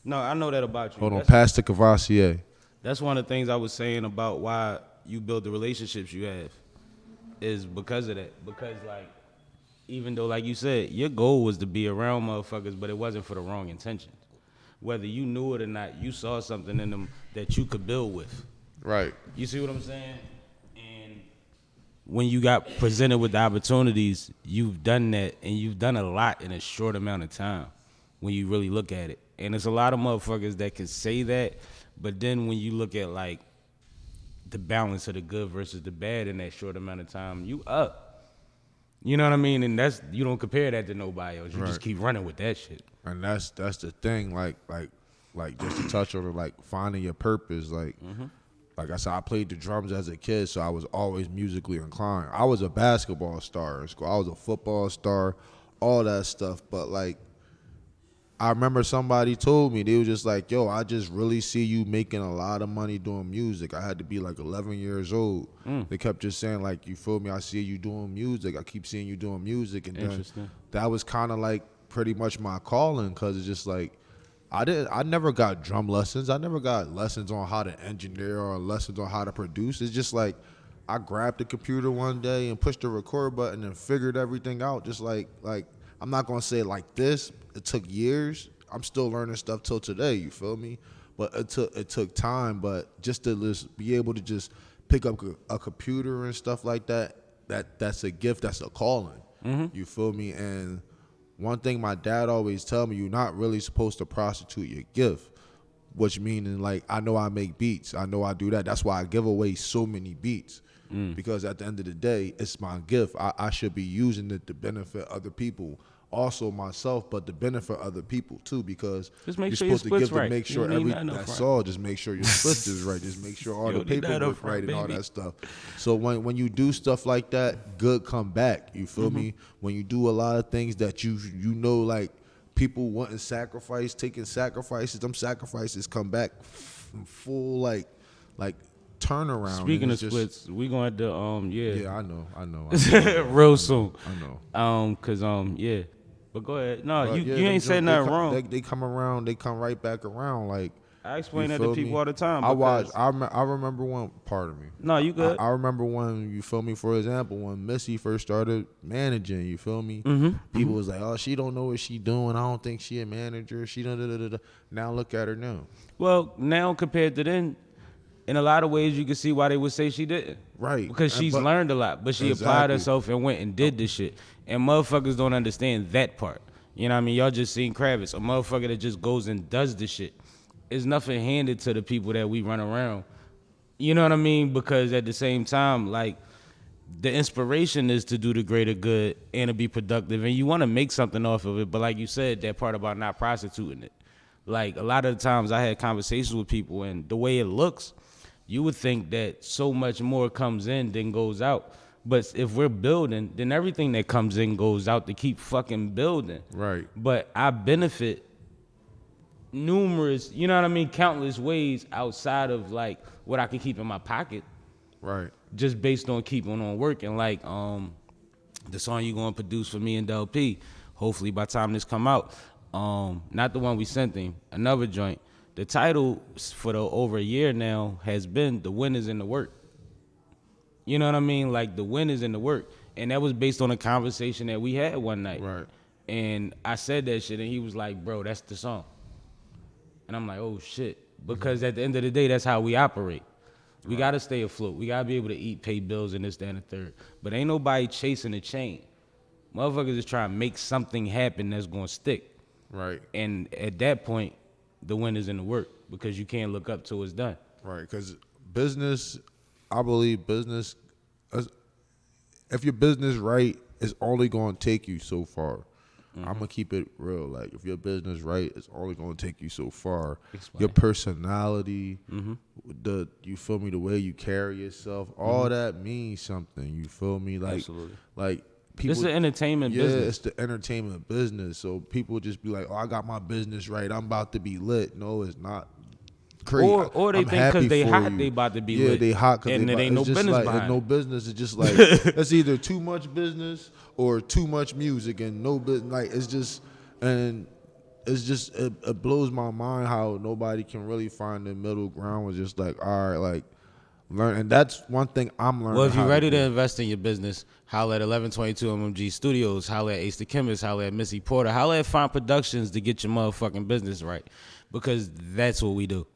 No, I know that about you. Hold on, pass the Cavassier. That's one of the things I was saying about why you build the relationships you have, is because of that. Because like, even though like you said, your goal was to be around motherfuckers, but it wasn't for the wrong intentions. Whether you knew it or not, you saw something in them that you could build with. Right. You see what I'm saying? And when you got presented with the opportunities, you've done that, and you've done a lot in a short amount of time when you really look at it. And it's a lot of motherfuckers that can say that, but then when you look at like the balance of the good versus the bad in that short amount of time, you up. You know what I mean? And you don't compare that to nobody else. You just keep running with that shit. And that's the thing. Like just to touch on it, like finding your purpose. Like I said, I played the drums as a kid, so I was always musically inclined. I was a basketball star in school. I was a football star, all that stuff. But like, I remember somebody told me, they was just like, yo, I just really see you making a lot of money doing music. I had to be like 11 years old. They kept just saying like, you feel me? I see you doing music. I keep seeing you doing music. And then that was kind of like pretty much my calling, because it's just like, I never got drum lessons. I never got lessons on how to engineer or lessons on how to produce. It's just like, I grabbed the computer one day and pushed the record button and figured everything out. Just like I'm not gonna say it like this. It took years. I'm still learning stuff till today. You feel me? But it took time. But just to just be able to just pick up a computer and stuff like that. That's a gift. That's a calling. You feel me? And one thing my dad always tell me, you're not really supposed to prostitute your gift. Which meaning like, I know I make beats. I know I do that. That's why I give away so many beats. Because at the end of the day, it's my gift. I should be using it to benefit other people, also myself, but to benefit other people too. Because just make you're sure supposed to give right. to make sure that's all. Just make sure your splits is right. Just make sure all the paperwork right and all that stuff. So when you do stuff like that, good come back. You feel me? When you do a lot of things that you know like people wanting sacrifice, taking sacrifices, them sacrifices come back full like turnaround. Speaking of splits, we gonna have to Yeah, I know. real soon. I know. Cause yeah. But go ahead. No, But you ain't saying nothing wrong. They come around. They come right back around. Like I explain that to people all the time. I remember one. Pardon me. No, you good. I remember when, you feel me. For example, when Missie first started managing, you feel me. People was like, "Oh, she don't know what she doing. I don't think she a manager. She don't." Now look at her now. Well, now compared to then, in a lot of ways, you can see why they would say she didn't. Right. Because she's learned a lot, but she applied herself and went and did this shit. And motherfuckers don't understand that part. You know what I mean? Y'all just seen Kravitz, a motherfucker that just goes and does the shit. It's nothing handed to the people that we run around. You know what I mean? Because at the same time, like, the inspiration is to do the greater good and to be productive. And you want to make something off of it. But like you said, that part about not prostituting it. Like, a lot of the times I had conversations with people, and the way it looks, you would think that so much more comes in than goes out. But if we're building, then everything that comes in goes out to keep fucking building. Right. But I benefit numerous, you know what I mean, countless ways outside of like what I can keep in my pocket. Right. Just based on keeping on working. Like the song you gonna produce for me and Del P, hopefully by the time this come out, not the one we sent him, another joint. The title for the over a year now has been The Win Is in the Work. You know what I mean? Like, the win is in the work. And that was based on a conversation that we had one night. Right. And I said that shit, and he was like, bro, that's the song. And I'm like, oh, shit. Because at the end of the day, that's how we operate. We got to stay afloat. We got to be able to eat, pay bills, and this, that, and the third. But ain't nobody chasing the chain. Motherfuckers is trying to make something happen that's going to stick. Right. And at that point, the winners in the work because you can't look up till it's done. Right, because business, I believe business, if your business right, it's only going to take you so far. I'm going to keep it real. Like, if your business right, it's only going to take you so far. Explain. Your personality, you feel me, the way you carry yourself, all that means something. You feel me? Like, Absolutely. Like, people, This is an entertainment business. Yeah, it's the entertainment business. So people just be like, oh, I got my business right. I'm about to be lit. No, it's not. Crazy. Or they I'm think because they happy for hot, you. they about to be Yeah, lit. they hot because and they it ain't no it's just business like, behind no it. business. It's just like it's either too much business or too much music and no business. Like it blows my mind how nobody can really find the middle ground. Was just like, all right, like learn, and that's one thing I'm learning. Well, if you're how ready to do. invest in your business, holla at 1122 MMG Studios, holla at Ace Da Khemist, holla at Missie Porter, holla at Fine Productions to get your motherfucking business right, because that's what we do.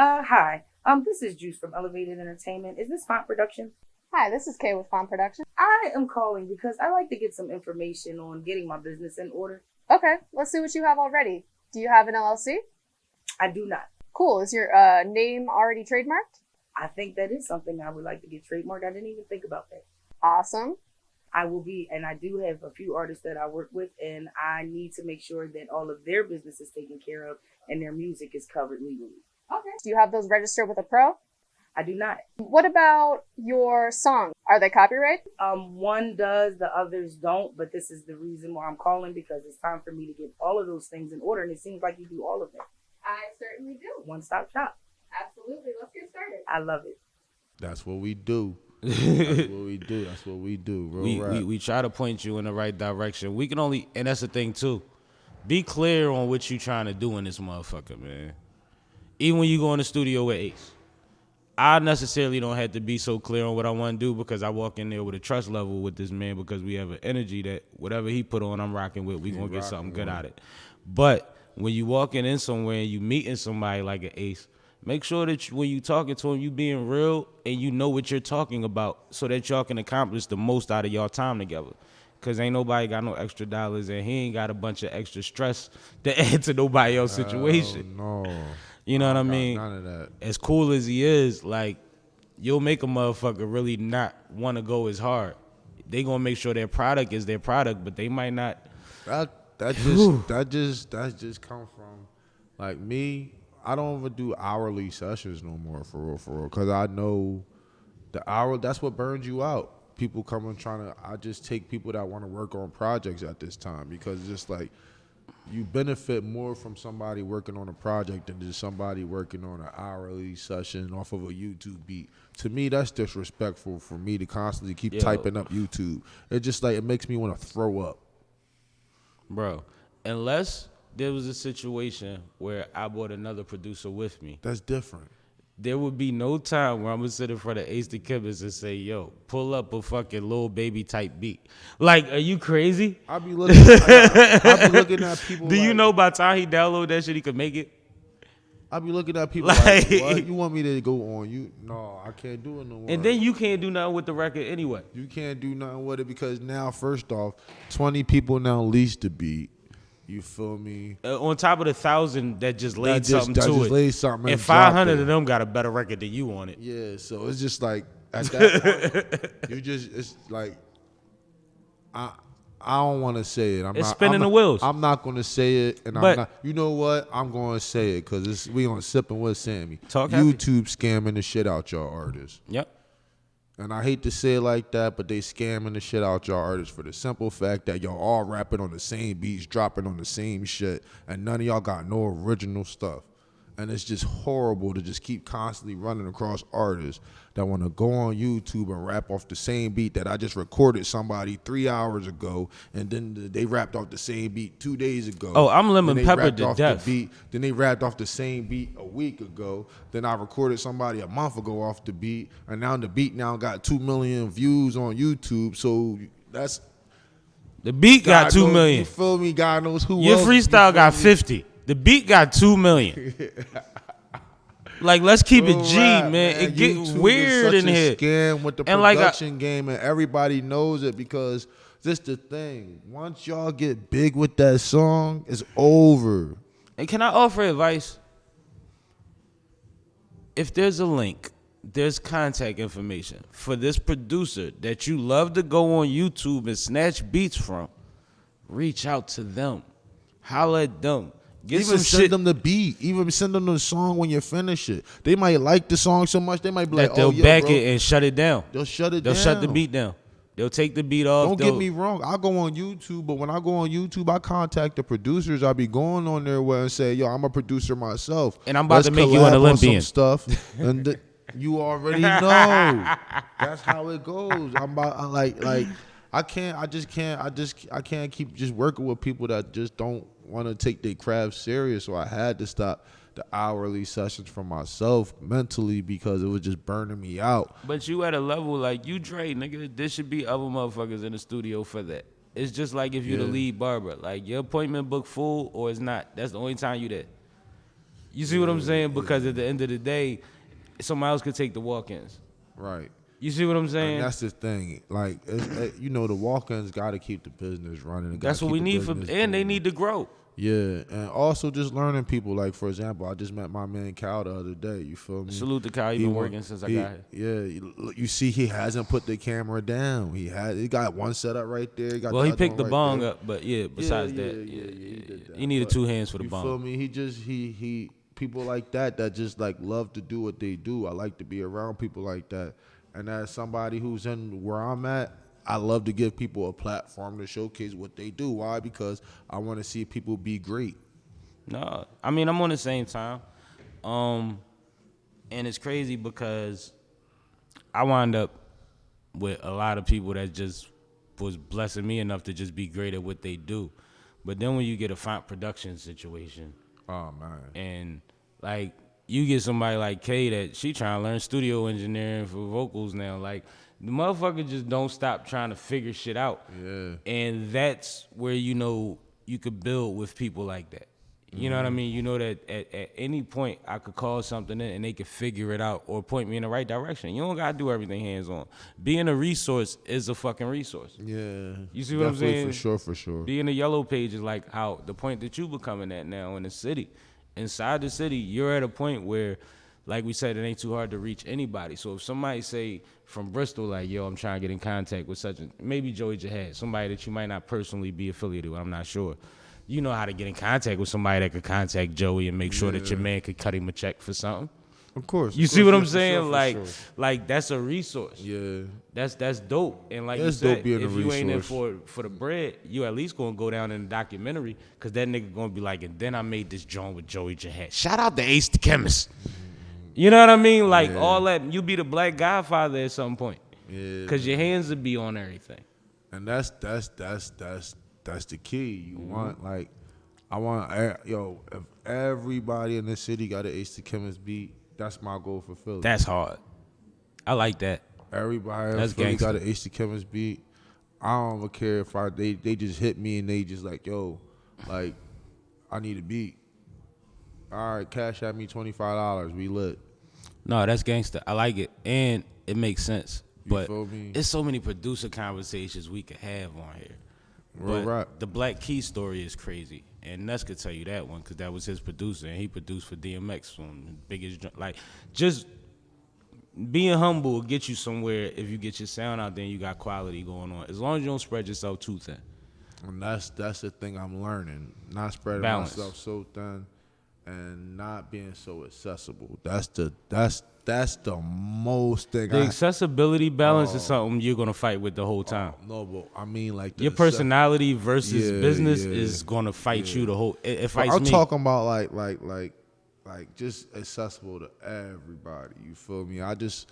Hi. This is Juice from Elevated Entertainment. Is this Font Production? Hi, this is Kay with Fawn Production. I am calling because I like to get some information on getting my business in order. Okay, let's see what you have already. Do you have an LLC? I do not. Cool. Is your name already trademarked? I think that is something I would like to get trademarked. I didn't even think about that. Awesome. I will be, and I do have a few artists that I work with, and I need to make sure that all of their business is taken care of and their music is covered legally. Okay. Do you have those registered with a pro? I do not. What about your songs? Are they copyrighted? One does, the others don't, but this is the reason why I'm calling, because it's time for me to get all of those things in order, and it seems like you do all of them. I certainly do. One-stop shop. Absolutely. Let's get started. I love it. That's what we do. That's what we do. That's what we do. Real rap. We try to point you in the right direction. We can only, and that's the thing too, be clear on what you trying to do in this motherfucker, man. Even when you go in the studio with Ace, I necessarily don't have to be so clear on what I want to do, because I walk in there with a trust level with this man, because we have an energy that whatever he put on, I'm rocking with. We gonna get something good out of it. But when you walking in somewhere and you meeting somebody like an Ace, make sure that when you talking to him, you being real and you know what you're talking about, so that y'all can accomplish the most out of y'all time together. Cause ain't nobody got no extra dollars, and he ain't got a bunch of extra stress to add to nobody else's situation. No. You know what I mean? None of that. As cool as he is, like, you'll make a motherfucker really not want to go as hard. They gonna make sure their product is their product, but they might not. That just come from, like, me. I don't even do hourly sessions no more, for real, because I know the hour, that's what burns you out. People coming I just take people that want to work on projects at this time, because it's just like, you benefit more from somebody working on a project than just somebody working on an hourly session off of a YouTube beat. To me, that's disrespectful for me to constantly keep typing up YouTube. It just like, it makes me want to throw up. Bro, unless there was a situation where I brought another producer with me, That's different. there would be no time where I'm gonna sit in front of Ace Da Khemist and say, yo, pull up a fucking Lil Baby type beat. Like, are you crazy? I be looking at people. Do you like, know by the time he download that shit, he could make it? I be looking at people Like- like, what? You want me to go on you? No, I can't do it no more. And then you can't do nothing with the record anyway. you can't do nothing with it, because now, first off, 20 people now leased the beat. You feel me? On top of the 1,000 that just laid That just- something that to just it. laid something and and dropped 500 it. of them got a better record than you on it. Yeah, so it's just like, at that point, it's like, I don't want to say it. It's spinning the wheels. I'm not going to say it, and But- I'm not. You know what? I'm going to say it, because we on SippinWitSammie. Talk happy. YouTube scamming the shit out y'all artists. Yep. And I hate to say it like that, but they scamming the shit out y'all artists for the simple fact that y'all all rapping on the same beats, dropping on the same shit, and none of y'all got no original stuff. And it's just horrible to just keep constantly running across artists that want to go on YouTube and rap off the same beat that I just recorded somebody 3 hours ago, and then they rapped off the same beat 2 days ago. Oh, I'm lemon Then they peppered rapped to off death. The beat, then they rapped off the same beat a week ago. Then I recorded somebody a month ago off the beat, and now the beat now got 2 million views on YouTube. So that's The beat got God 2 knows- million. You feel me? God knows who Your else. freestyle You got feel me? 50. The beat got 2 million. Like, let's keep it Real G, rap, man. It get YouTube is weird such in a here. Scam with the And like production game, and everybody knows it, because this the thing. Once y'all get big with that song, it's over. And can I offer advice? If there's a link, there's contact information for this producer that you love to go on YouTube and snatch beats from, reach out to them. Holla at them. Get Even some send shit them the beat. Even send them the song when you finish it. They might like the song so much, they might be like, that they'll oh, yeah, back bro. it and shut it down. They'll shut it They'll down. shut the beat down. They'll take the beat off. Don't get me wrong. I go on YouTube, but when I go on YouTube, I contact the producers. I be going on there and say, yo, I'm a producer myself. And I'm about Let's to make you collab an on Olympian. some stuff. And you already know. That's how it goes. I can't keep just working with people that just don't want to take their craft serious. So I had to stop the hourly sessions for myself mentally because it was just burning me out. But you at a level like you Dre, nigga, there should be other motherfuckers in the studio for that. It's just like if you're the lead barber. Like your appointment book full or it's not. That's the only time you there. You see what I'm saying? Because at the end of the day, somebody else could take the walk-ins. Right. You see what I'm saying? And that's the thing. Like, the walk-ins got to keep the business running. That's what we need and they need to grow. Yeah, and also just learning people. Like, for example, I just met my man Cal the other day. You feel me? Salute to Cal. He been working since I got here. Yeah, you see, he hasn't put the camera down. He got one set up right there. He picked the bong up, but besides he needed 2 hands for the bong. You feel me? He people like that just like love to do what they do. I like to be around people like that. And as somebody who's in where I'm at, I love to give people a platform to showcase what they do. Why? Because I want to see people be great. No, I mean, I'm on the same time. And it's crazy because I wound up with a lot of people that just was blessing me enough to just be great at what they do. But then when you get a font production situation, oh man, and like you get somebody like Kay that she trying to learn studio engineering for vocals now, like the motherfucker just don't stop trying to figure shit out. Yeah. And that's where you could build with people like that. You know what I mean? You know that at any point I could call something in and they could figure it out or point me in the right direction. You don't gotta do everything hands on. Being a resource is a fucking resource. Yeah. You see what I'm saying? For sure. Being a yellow page is like how the point that you becoming at now in the city. Inside the city, you're at a point where, like we said, it ain't too hard to reach anybody. So if somebody say from Bristol, like, yo, I'm trying to get in contact with maybe Joey Jihad, somebody that you might not personally be affiliated with, I'm not sure. You know how to get in contact with somebody that could contact Joey and make sure that your man could cut him a check for something. Of course. You see what I'm saying? Like that's a resource. Yeah. That's dope. And like That's you said, dope being if a you ain't in resource. for the bread, you at least gonna go down in the documentary because that nigga gonna be like, and then I made this joint with Joey Jihad. Shout out to Ace Da Khemist. You know what I mean? Like all that, you be the black godfather at some point. Yeah. Cause your hands would be on everything. And that's the key. You want if everybody in the city got an Ace Da Khemist beat, that's my goal for Philly. That's hard. I like that. Everybody in Philly got an Ace Da Khemist beat. I don't ever care if they just hit me and they just like, yo, like, I need a beat. All right, cash at me $25. We lit. No, that's gangster. I like it. And it makes sense. But feel me? it's so many producer conversations we could have on here. Real But rap. the Black Key story is crazy. And Ness could tell you that one because that was his producer. And he produced for DMX on the biggest. Like, just being humble will get you somewhere if you get your sound out there and you got quality going on. As long as you don't spread yourself too thin. And that's the thing I'm learning. Not spreading Balance. myself so thin and not being so accessible. That's the most thing. The accessibility balance is something you're going to fight with the whole time. No, but I mean like Your personality versus business is going to fight you the whole. It fights I'm me. talking about like just accessible to everybody. You feel me? I kind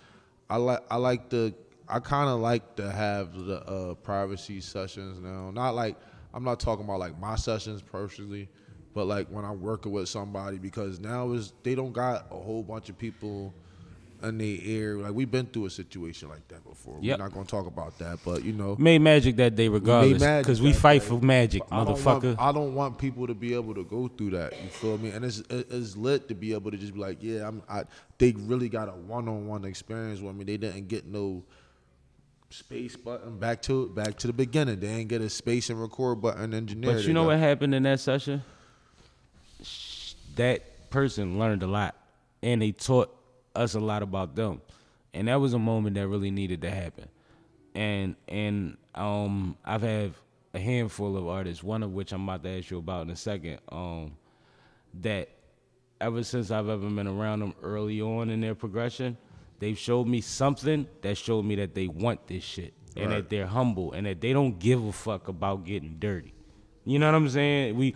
of like to have the privacy sessions now. I'm not talking about like my sessions personally, but like when I'm working with somebody because now they don't got a whole bunch of people in their ear. Like we've been through a situation like that before. Yep. We're not gonna talk about that, but you know, Made magic that day regardless because we fight for magic, I motherfucker. I don't want people to be able to go through that. You feel me? And it's lit to be able to just be like, yeah, they really got a one-on-one experience with me. They didn't get no space button back to the beginning. They ain't get a space and record button engineer. But you know what happened in that session? that person learned a lot, and they taught us a lot about them, and that was a moment that really needed to happen. And I've had a handful of artists, one of which I'm about to ask you about in a second, that ever since I've ever been around them early on in their progression, they've showed me something that showed me that they want this shit, and that they're humble, and that they don't give a fuck about getting dirty. You know what I'm saying? We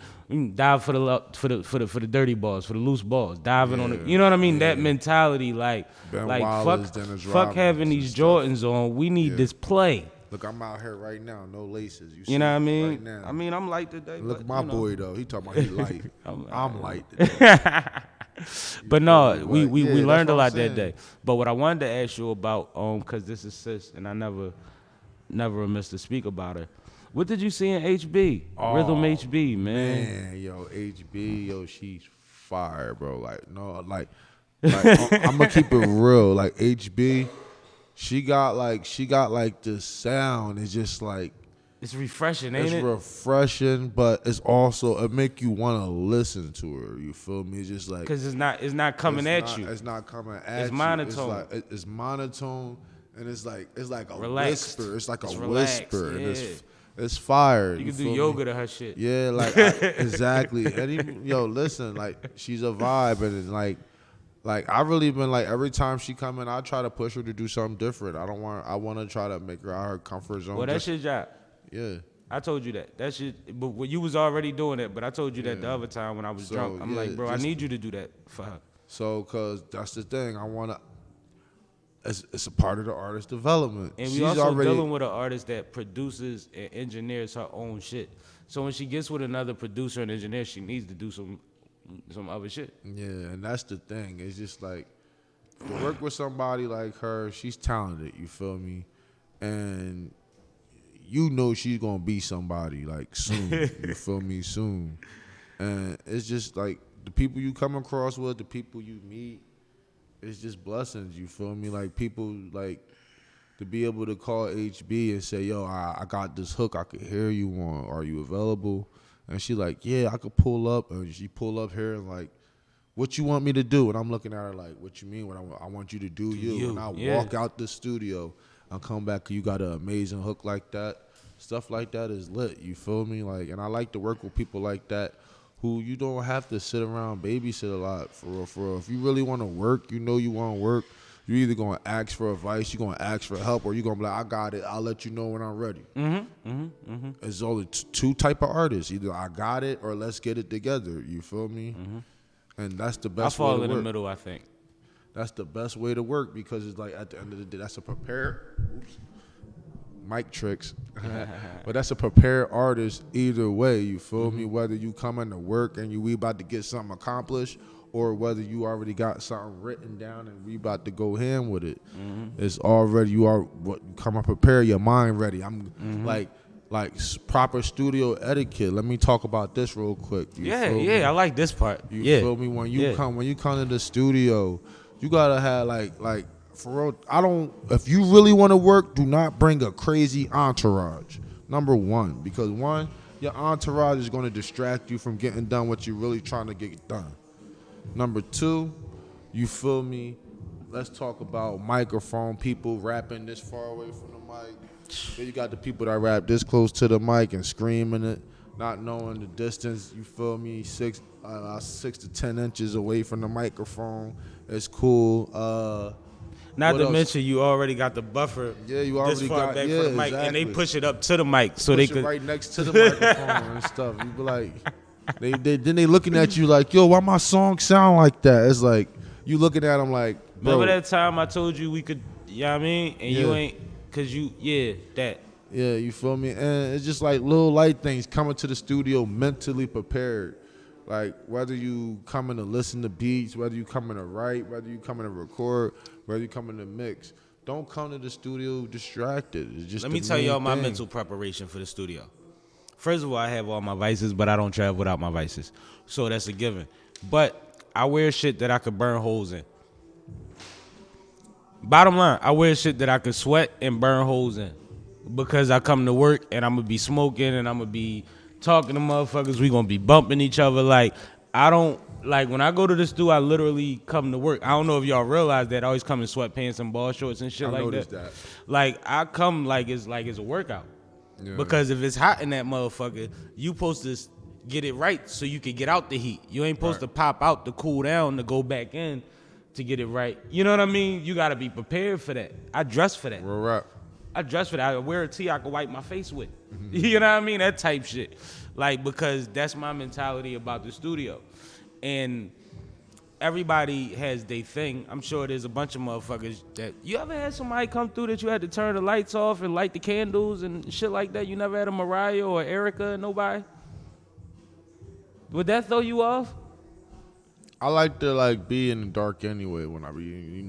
dive for the dirty balls, for the loose balls, diving on it. You know what I mean? That mentality, like fuck having these Jordans on. We need this play. Look, I'm out here right now, no laces. You know what I mean? Right now. I mean, I'm light today. Look but, at my boy though. He talking about he light. I'm light today. But no, we yeah, learned a what lot I'm saying. that day. But what I wanted to ask you about, cause this is sis, and I never missed to speak about her. What did you see in HB? Rhythm HB, man. Man, yo, HB, yo, she's fire, bro. Like, no, like I'm gonna keep it real. Like HB, she got like this sound. It's just like It's refreshing, ain't it's it? refreshing, but it's also it make you want to listen to her. You feel me? It's just like Cause it's not coming at you. It's not coming at you. Monotone. It's monotone, and it's like a Relaxed. whisper. It's like It's a relaxed, whisper, and yeah. it's fire. You can do feel me? yoga to her shit. Yeah, like exactly. And even, yo, listen, like she's a vibe, and it's like I really been like every time she come in, I try to push her to do something different. I want to try to make her out of her comfort zone. Well, that's your job. Yeah. I told you that. That shit. But you was already doing it. But I told you that the other time when I was drunk. I'm like, bro, I need you to do that for her. So, cause that's the thing. I wanna. It's a part of the artist development. And She's we also already dealing with an artist that produces and engineers her own shit. So when she gets with another producer and engineer, she needs to do some other shit. Yeah, and that's the thing. It's just like to work with somebody like her. She's talented. You feel me? And you know she's gonna be somebody like soon. You feel me? Soon. And it's just like the people you come across with, the people you meet, it's just blessings. You feel me? Like people like to be able to call HB and say, "Yo, I got this hook. I could hear you on. Are you available?" And she like, "Yeah, I could pull up." And she pull up here and like, "What you want me to do?" And I'm looking at her like, "What you mean? What I want you to do you?" And I walk out the studio. I come back. You got an amazing hook like that. Stuff like that is lit. You feel me? Like, and I like to work with people like that, who you don't have to sit around babysit a lot for real, for real. If you really want to work, you know you want to work, you're either going to ask for advice, you're going to ask for help, or you're going to be like, I got it, I'll let you know when I'm ready. It's only two type of artists. Either I got it or let's get it together. You feel me? And that's the best way to work. I fall in the middle, I think. That's the best way to work because it's like at the end of the day, that's a prepared, mic tricks, but that's a prepared artist either way. You feel me? Whether you coming to work and we about to get something accomplished, or whether you already got something written down and we about to go ham with it. It's already you come and prepare your mind ready. I'm like proper studio etiquette. Let me talk about this real quick. I like this part. You feel me? When you come to the studio, you gotta have like for real. If you really want to work, do not bring a crazy entourage. Number one, because one, your entourage is going to distract you from getting done what you're really trying to get done. Number two, you feel me? Let's talk about microphone people rapping this far away from the mic. Then you got the people that rap this close to the mic and screaming it, not knowing the distance. You feel me? 6 to 10 inches away from the microphone. It's cool. Not what to else? mention you already got the buffer. Yeah, you already this far got back yeah, from the mic, exactly. and they push it up to the mic so they Push it could right next to the microphone and stuff. You be like, they looking at you like, yo, why my song sound like that? It's like you looking at them like, bro. Remember that time I told you we could, you know what I mean? And you ain't, cause you, that. Yeah, you feel me? And it's just like little light things coming to the studio mentally prepared. Like whether you coming to listen to beats, whether you coming to write, whether you coming to record, whether you coming to mix. Don't come to the studio distracted. It's just Let me the tell main y'all my thing. mental preparation for the studio. First of all, I have all my vices, but I don't travel without my vices. So that's a given. But I wear shit that I could burn holes in. Bottom line, I wear shit that I could sweat and burn holes in. Because I come to work and I'm going to be smoking and I'm going to be talking to motherfuckers. We going to be bumping each other. Like, I don't Like when I go to the stew, I literally come to work. I don't know if y'all realize that I always come in sweatpants and ball shorts and shit I like noticed that. that. Like I come like it's a workout. Yeah. Because if it's hot in that motherfucker, you supposed to get it right so you can get out the heat. You ain't supposed to pop out to cool down to go back in to get it right. You know what I mean? You gotta be prepared for that. I dress for that. Real rap. I dress for that. I wear a tee I can wipe my face with. You know what I mean? That type shit. Like, because that's my mentality about the studio. And everybody has their thing. I'm sure there's a bunch of motherfuckers that... You ever had somebody come through that you had to turn the lights off and light the candles and shit like that? You never had a Mariah or Erica, nobody? Would that throw you off? I like to be in the dark anyway when I be,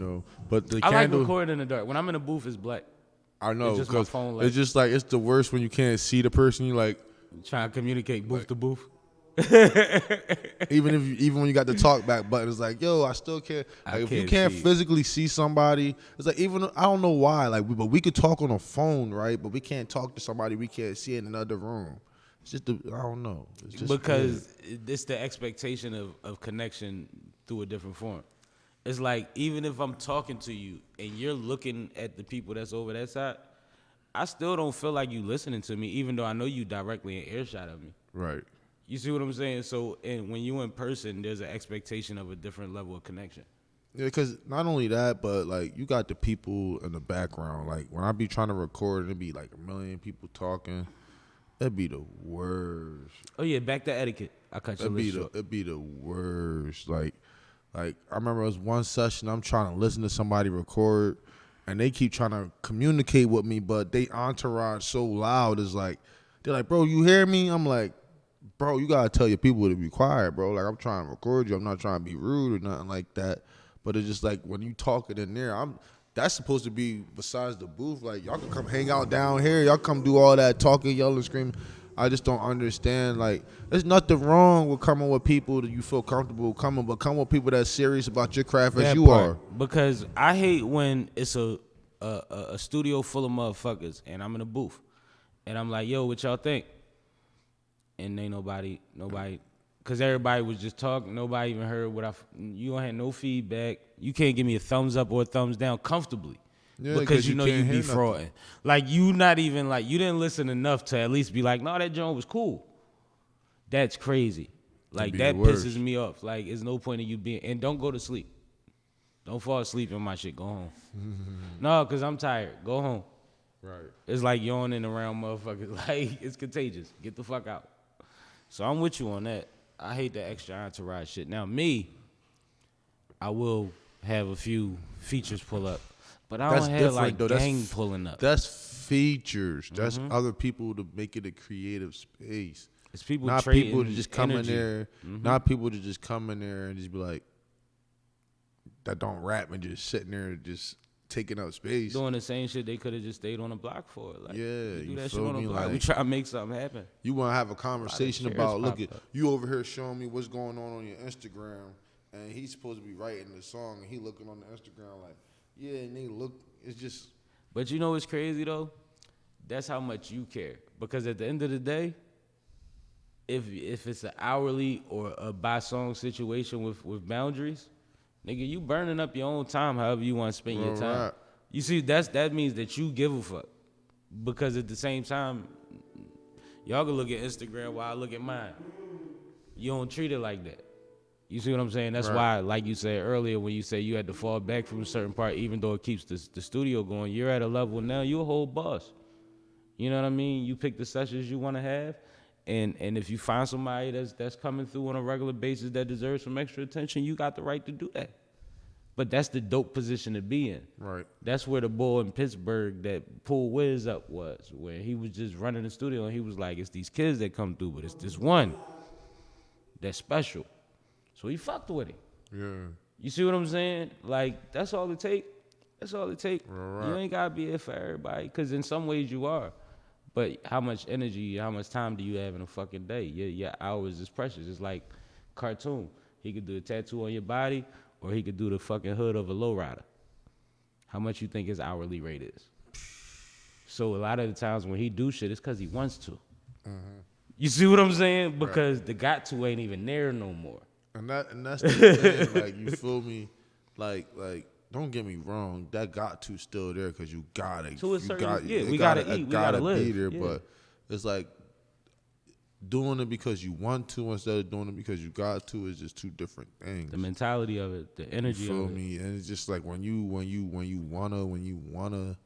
but the I candle... like recording in the dark. When I'm in the booth, it's black. I know, It's just my 'cause phone light. it's just it's the worst when you can't see the person. You like... Trying to communicate booth to booth. Even when you got the talk back button, it's like, yo, I still can't. Like, if you can't physically see somebody, it's like, even I don't know why. But we could talk on a phone, right? But we can't talk to somebody we can't see in another room. It's just I don't know. It's just because it's the expectation of connection through a different form. It's like, even if I'm talking to you and you're looking at the people that's over that side, I still don't feel like you listening to me, even though I know you directly in earshot of me. Right. You see what I'm saying? So, and when you in person, there's an expectation of a different level of connection. Yeah, because not only that, but you got the people in the background. Like when I be trying to record, it'd be like a million people talking. It'd be the worst. Oh yeah, back to etiquette. I cut your list short. It'd be the worst. Like I remember it was one session. I'm trying to listen to somebody record, and they keep trying to communicate with me, but they entourage so loud. It's like they're like, bro, you hear me? I'm like, bro, you gotta tell your people to be quiet, bro. Like I'm trying to record you. I'm not trying to be rude or nothing like that. But it's just like when you talking in there, that's supposed to be besides the booth. Like y'all can come hang out down here. Y'all come do all that talking, yelling, screaming. I just don't understand. Like there's nothing wrong with coming with people that you feel comfortable coming, but come with people that's serious about your craft as you are. Because I hate when it's a studio full of motherfuckers and I'm in a booth and I'm like, yo, what y'all think? And ain't nobody, because everybody was just talking. Nobody even heard you don't have no feedback. You can't give me a thumbs up or a thumbs down comfortably. Yeah, because you know you be frauding. frauding. Like you not even you didn't listen enough to at least be like, no, that joint was cool. That's crazy. Like that pisses me off. Like there's no point in you being, and don't go to sleep. Don't fall asleep in my shit. Go home. No, because I'm tired. Go home. Right. It's like yawning around motherfuckers. Like it's contagious. Get the fuck out. So I'm with you on that. I hate the extra entourage shit. Now me, I will have a few features pull up. But I don't have like gang pulling up. That's features. That's other people to make it a creative space. It's people not trading people to just come energy. in there. Not people to just come in there and just be like, that don't rap and just sitting there just taking up space. Doing the same shit they could have just stayed on the block for. Like, yeah, do you that shit feel on the me? block. Like, we try to make something happen. You want to have a conversation about, look at up. you over here showing me what's going on your Instagram, and he's supposed to be writing the song, and he looking on the Instagram like, yeah, and they look. It's just. But you know what's crazy though? That's how much you care. Because at the end of the day, if it's an hourly or a by song situation with boundaries, nigga, you burning up your own time however you want to spend your time. Right. You see, that means that you give a fuck. Because at the same time, y'all can look at Instagram while I look at mine. You don't treat it like that. You see what I'm saying? That's why, like you said earlier, when you say you had to fall back from a certain part, even though it keeps the studio going, you're at a level now, you're a whole boss. You know what I mean? You pick the sessions you want to have, and if you find somebody that's coming through on a regular basis that deserves some extra attention, you got the right to do that. But that's the dope position to be in. Right. That's where the boy in Pittsburgh that pulled Wiz up was, where he was just running the studio and he was like, it's these kids that come through, but it's this one that's special. So he fucked with it. Yeah. You see what I'm saying? Like, that's all it take. That's all it take. Right. You ain't got to be here for everybody, because in some ways you are. But how much energy, how much time do you have in a fucking day? Your hours is precious. It's like cartoon. He could do a tattoo on your body, or he could do the fucking hood of a lowrider. How much you think his hourly rate is? So a lot of the times when he do shit, it's because he wants to. You see what I'm saying? Because the got to ain't even there no more. And that's the thing. Like, you feel me? Like. Don't get me wrong. That got to still there because you got it. To a certain, we gotta eat. We gotta live. Be there, yeah. But it's like doing it because you want to instead of doing it because you got to is just two different things. The mentality of it, the energy you feel of it. me? And it's just like when you wanna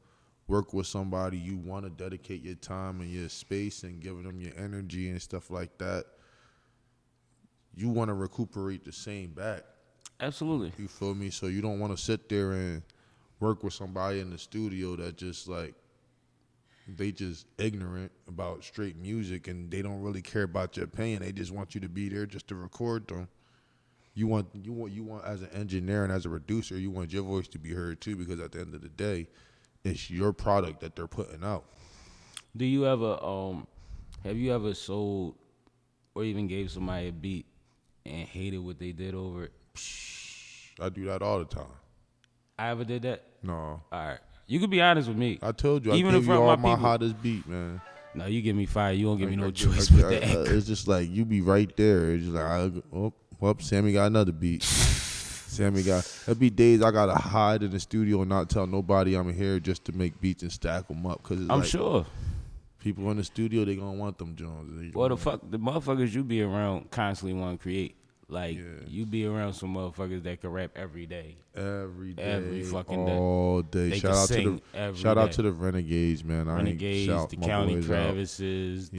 work with somebody, you wanna dedicate your time and your space and give them your energy and stuff like that. You wanna recuperate the same back. Absolutely. You feel me? So you don't want to sit there and work with somebody in the studio that just like they just ignorant about straight music and they don't really care about your opinion. They just want you to be there just to record them. You want as an engineer and as a producer, you want your voice to be heard too, because at the end of the day, it's your product that they're putting out. Do you ever have you ever sold or even gave somebody a beat and hated what they did over it? I do that all the time. I ever did that? No. All right. You could be honest with me. I told you, even I give you front all of my people. hottest beat, man. No, you give me fire. You don't give me no choice with that. It's just like you be right there. It's just like, Sammie got another beat. Sammie there be days I gotta hide in the studio and not tell nobody I'm here just to make beats and stack them up. Cause I'm like, sure. People in the studio, they gonna want them Jones. Well, the motherfuckers you be around constantly want to create. Like, you be around some motherfuckers that can rap every day. Every fucking day. All day. They Shout out to the Renegades, man. Renegades, the County Travises.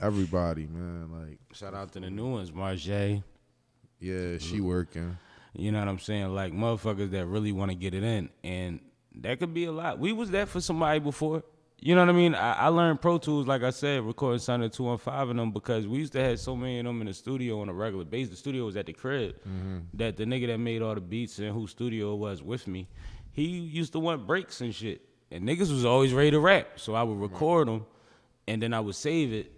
Everybody, man. Like, shout out to the new ones, Marjay. Yeah, she working. You know what I'm saying? Like, motherfuckers that really want to get it in. And that could be a lot. We was that for somebody before. You know what I mean? I learned Pro Tools, like I said, recording Sound of 215 in them because we used to have so many of them in the studio on a regular basis. The studio was at the crib. That the nigga that made all the beats and whose studio it was with me, he used to want breaks and shit. And niggas was always ready to rap. So I would record them, and then I would save it,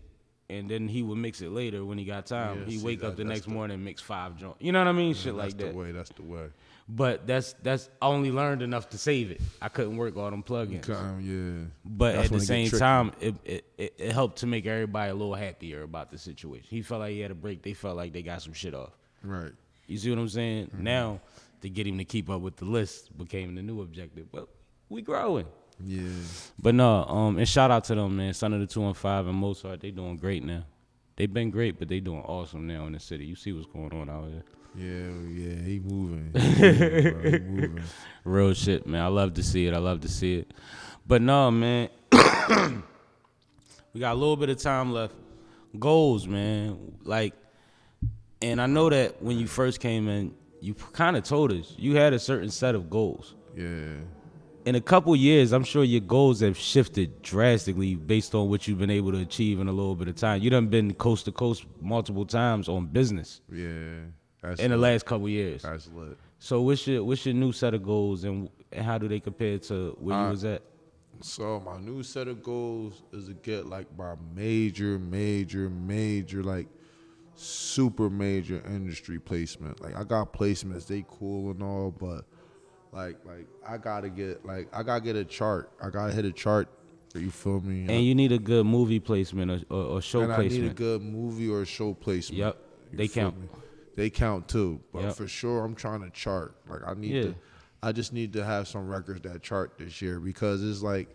and then he would mix it later when he got time. He'd wake up the next morning and mix 5 joints. You know what I mean? Shit like that. That's the way. But that's I only learned enough to save it. I couldn't work all them plugins. But that's at the same time, it helped to make everybody a little happier about the situation. He felt like he had a break. They felt like they got some shit off. Right. You see what I'm saying? Now, to get him to keep up with the list became the new objective. But we growing. Yeah. But no, and shout out to them, man. Son of the 215 and Mozart, they doing great now. They been great, but they doing awesome now in the city. You see what's going on out here. Yeah, he moving. He moving. Real shit, man. I love to see it. But no, man. We got a little bit of time left. Goals, man. Like, and I know that when you first came in, you kind of told us you had a certain set of goals. Yeah. In a couple years, I'm sure your goals have shifted drastically based on what you've been able to achieve in a little bit of time. You done been coast to coast multiple times on business. Yeah. In the last couple years. That's lit. So what's your new set of goals and how do they compare to where you was at? So my new set of goals is to get like my major, like super major industry placement. Like I got placements, they cool and all, but like I gotta get a chart. I gotta hit a chart. You feel me? And you need a good movie placement or show placement. I need a good movie or show placement. Yep, they count. They count too, but for sure I'm trying to chart. Like I just need to have some records that chart this year because it's like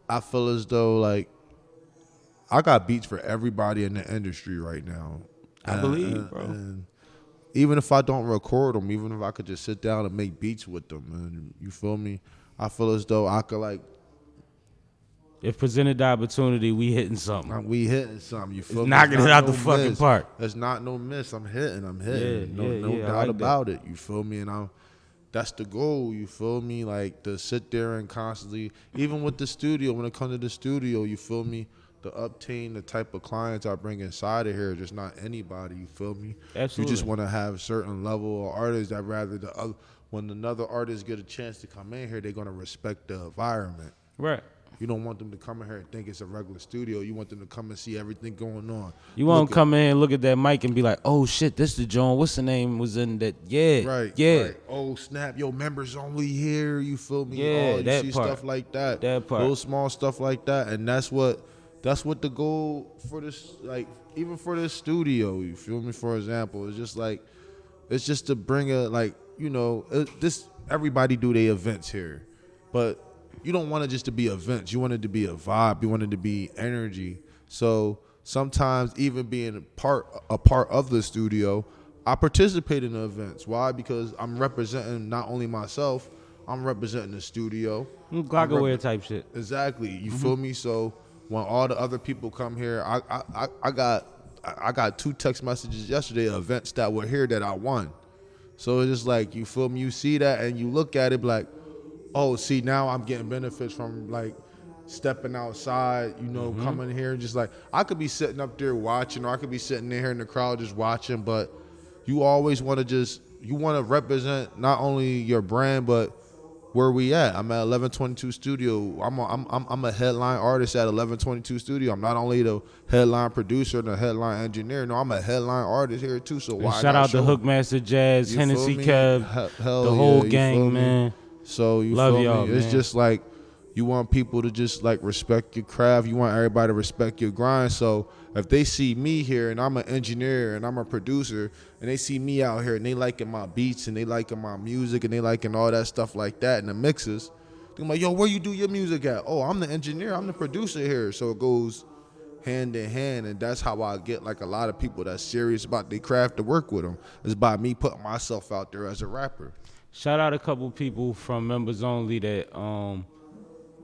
I feel as though like I got beats for everybody in the industry right now. I believe, bro. And even if I don't record them, even if I could just sit down and make beats with them, and you feel me? I feel as though I could like. If presented the opportunity, we hitting something. We hitting something. You feel me? Knocking it out the fucking park. There's not no miss. I'm hitting. Yeah, no doubt like about it. You feel me? And that's the goal. You feel me? Like to sit there and constantly, even with the studio, when it comes to the studio, you feel me? To obtain the type of clients I bring inside of here, just not anybody. You feel me? Absolutely. You just want to have a certain level of artists that rather when another artist get a chance to come in here, they're gonna respect the environment. Right. You don't want them to come in here and think it's a regular studio. You want them to come and see everything going on. You want to come in and look at that mic and be like, oh, shit, this the John. What's the name was in that? Yeah. Right. Yeah. Right. Oh, snap. Yo, members only here. You feel me? Yeah, you that see part. Stuff like that. That part. Those small stuff like that. And that's what that's what the goal for this, like, even for this studio, you feel me? For example, it's just to bring a, like, you know, everybody do their events here, but you don't want it just to be events. You want it to be a vibe. You want it to be energy. So sometimes even being a part of the studio, I participate in the events. Why? Because I'm representing not only myself, I'm representing the studio. Glocawear type shit. Exactly. You feel me? So when all the other people come here, I got 2 text messages yesterday of events that were here that I won. So it's just like, you feel me? You see that and you look at it like, oh, see, now I'm getting benefits from, like, stepping outside, you know, coming here. Just like, I could be sitting up there watching, or I could be sitting there in the crowd just watching, but you always want to you want to represent not only your brand, but where we at. I'm at 1122 Studio. I'm a headline artist at 1122 Studio. I'm not only the headline producer and the headline engineer. No, I'm a headline artist here too. So why shout not out to Hookmaster Jazz, You Hennessy feel me? Kev, Hell the yeah, whole you gang, feel me? man. So you Love feel y'all, me? It's man. just like, you want people to just, like, respect your craft. You want everybody to respect your grind. So if they see me here and I'm an engineer and I'm a producer, and they see me out here and they liking my beats and they liking my music and they liking all that stuff like that and the mixes, they're like, yo, where you do your music at? Oh, I'm the engineer. I'm the producer here. So it goes hand in hand, and that's how I get, like, a lot of people that's serious about their craft to work with them. It's by me putting myself out there as a rapper. Shout out a couple people from members only that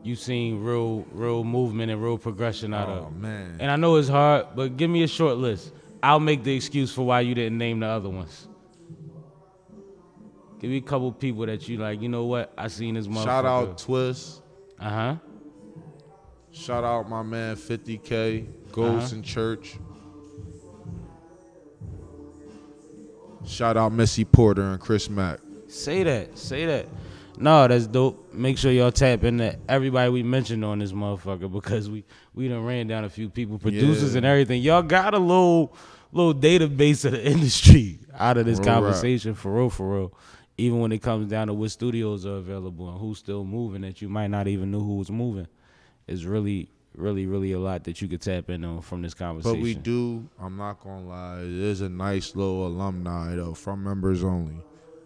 you seen real movement and real progression out of. Oh, man. And I know it's hard, but give me a short list. I'll make the excuse for why you didn't name the other ones. Give me a couple people that you like, you know what? I seen this motherfucker. Shout out Twist. Uh-huh. Shout out my man 50K, Ghost in Church. Shout out Missie Porter and Chris Mack. Say that. No, that's dope. Make sure y'all tap into everybody we mentioned on this motherfucker, because we done ran down a few people, producers and everything. Y'all got a little database of the industry out of this conversation, for real. Even when it comes down to what studios are available and who's still moving that you might not even know who was moving, it's really a lot that you could tap in on from this conversation. But we do, I'm not gonna lie, there's a nice little alumni though, from members only.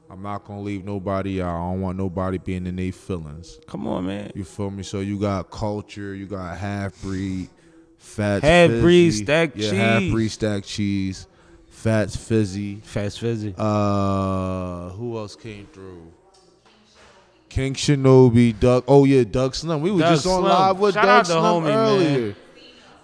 I'm not gonna leave nobody out. I don't want nobody being in their feelings. Come on, man. You feel me? So you got Culture, you got Half Breed, Fats Half-Breed Fizzy. Stacked Yeah, Cheese. Half Breed Stacked Cheese, Fats Fizzy. Fast Fizzy. Who else came through? King Shinobi, Doug. Oh yeah, Doug Slim. We were Doug just on Slim. live with Shout Doug out to Slim homie, earlier. man.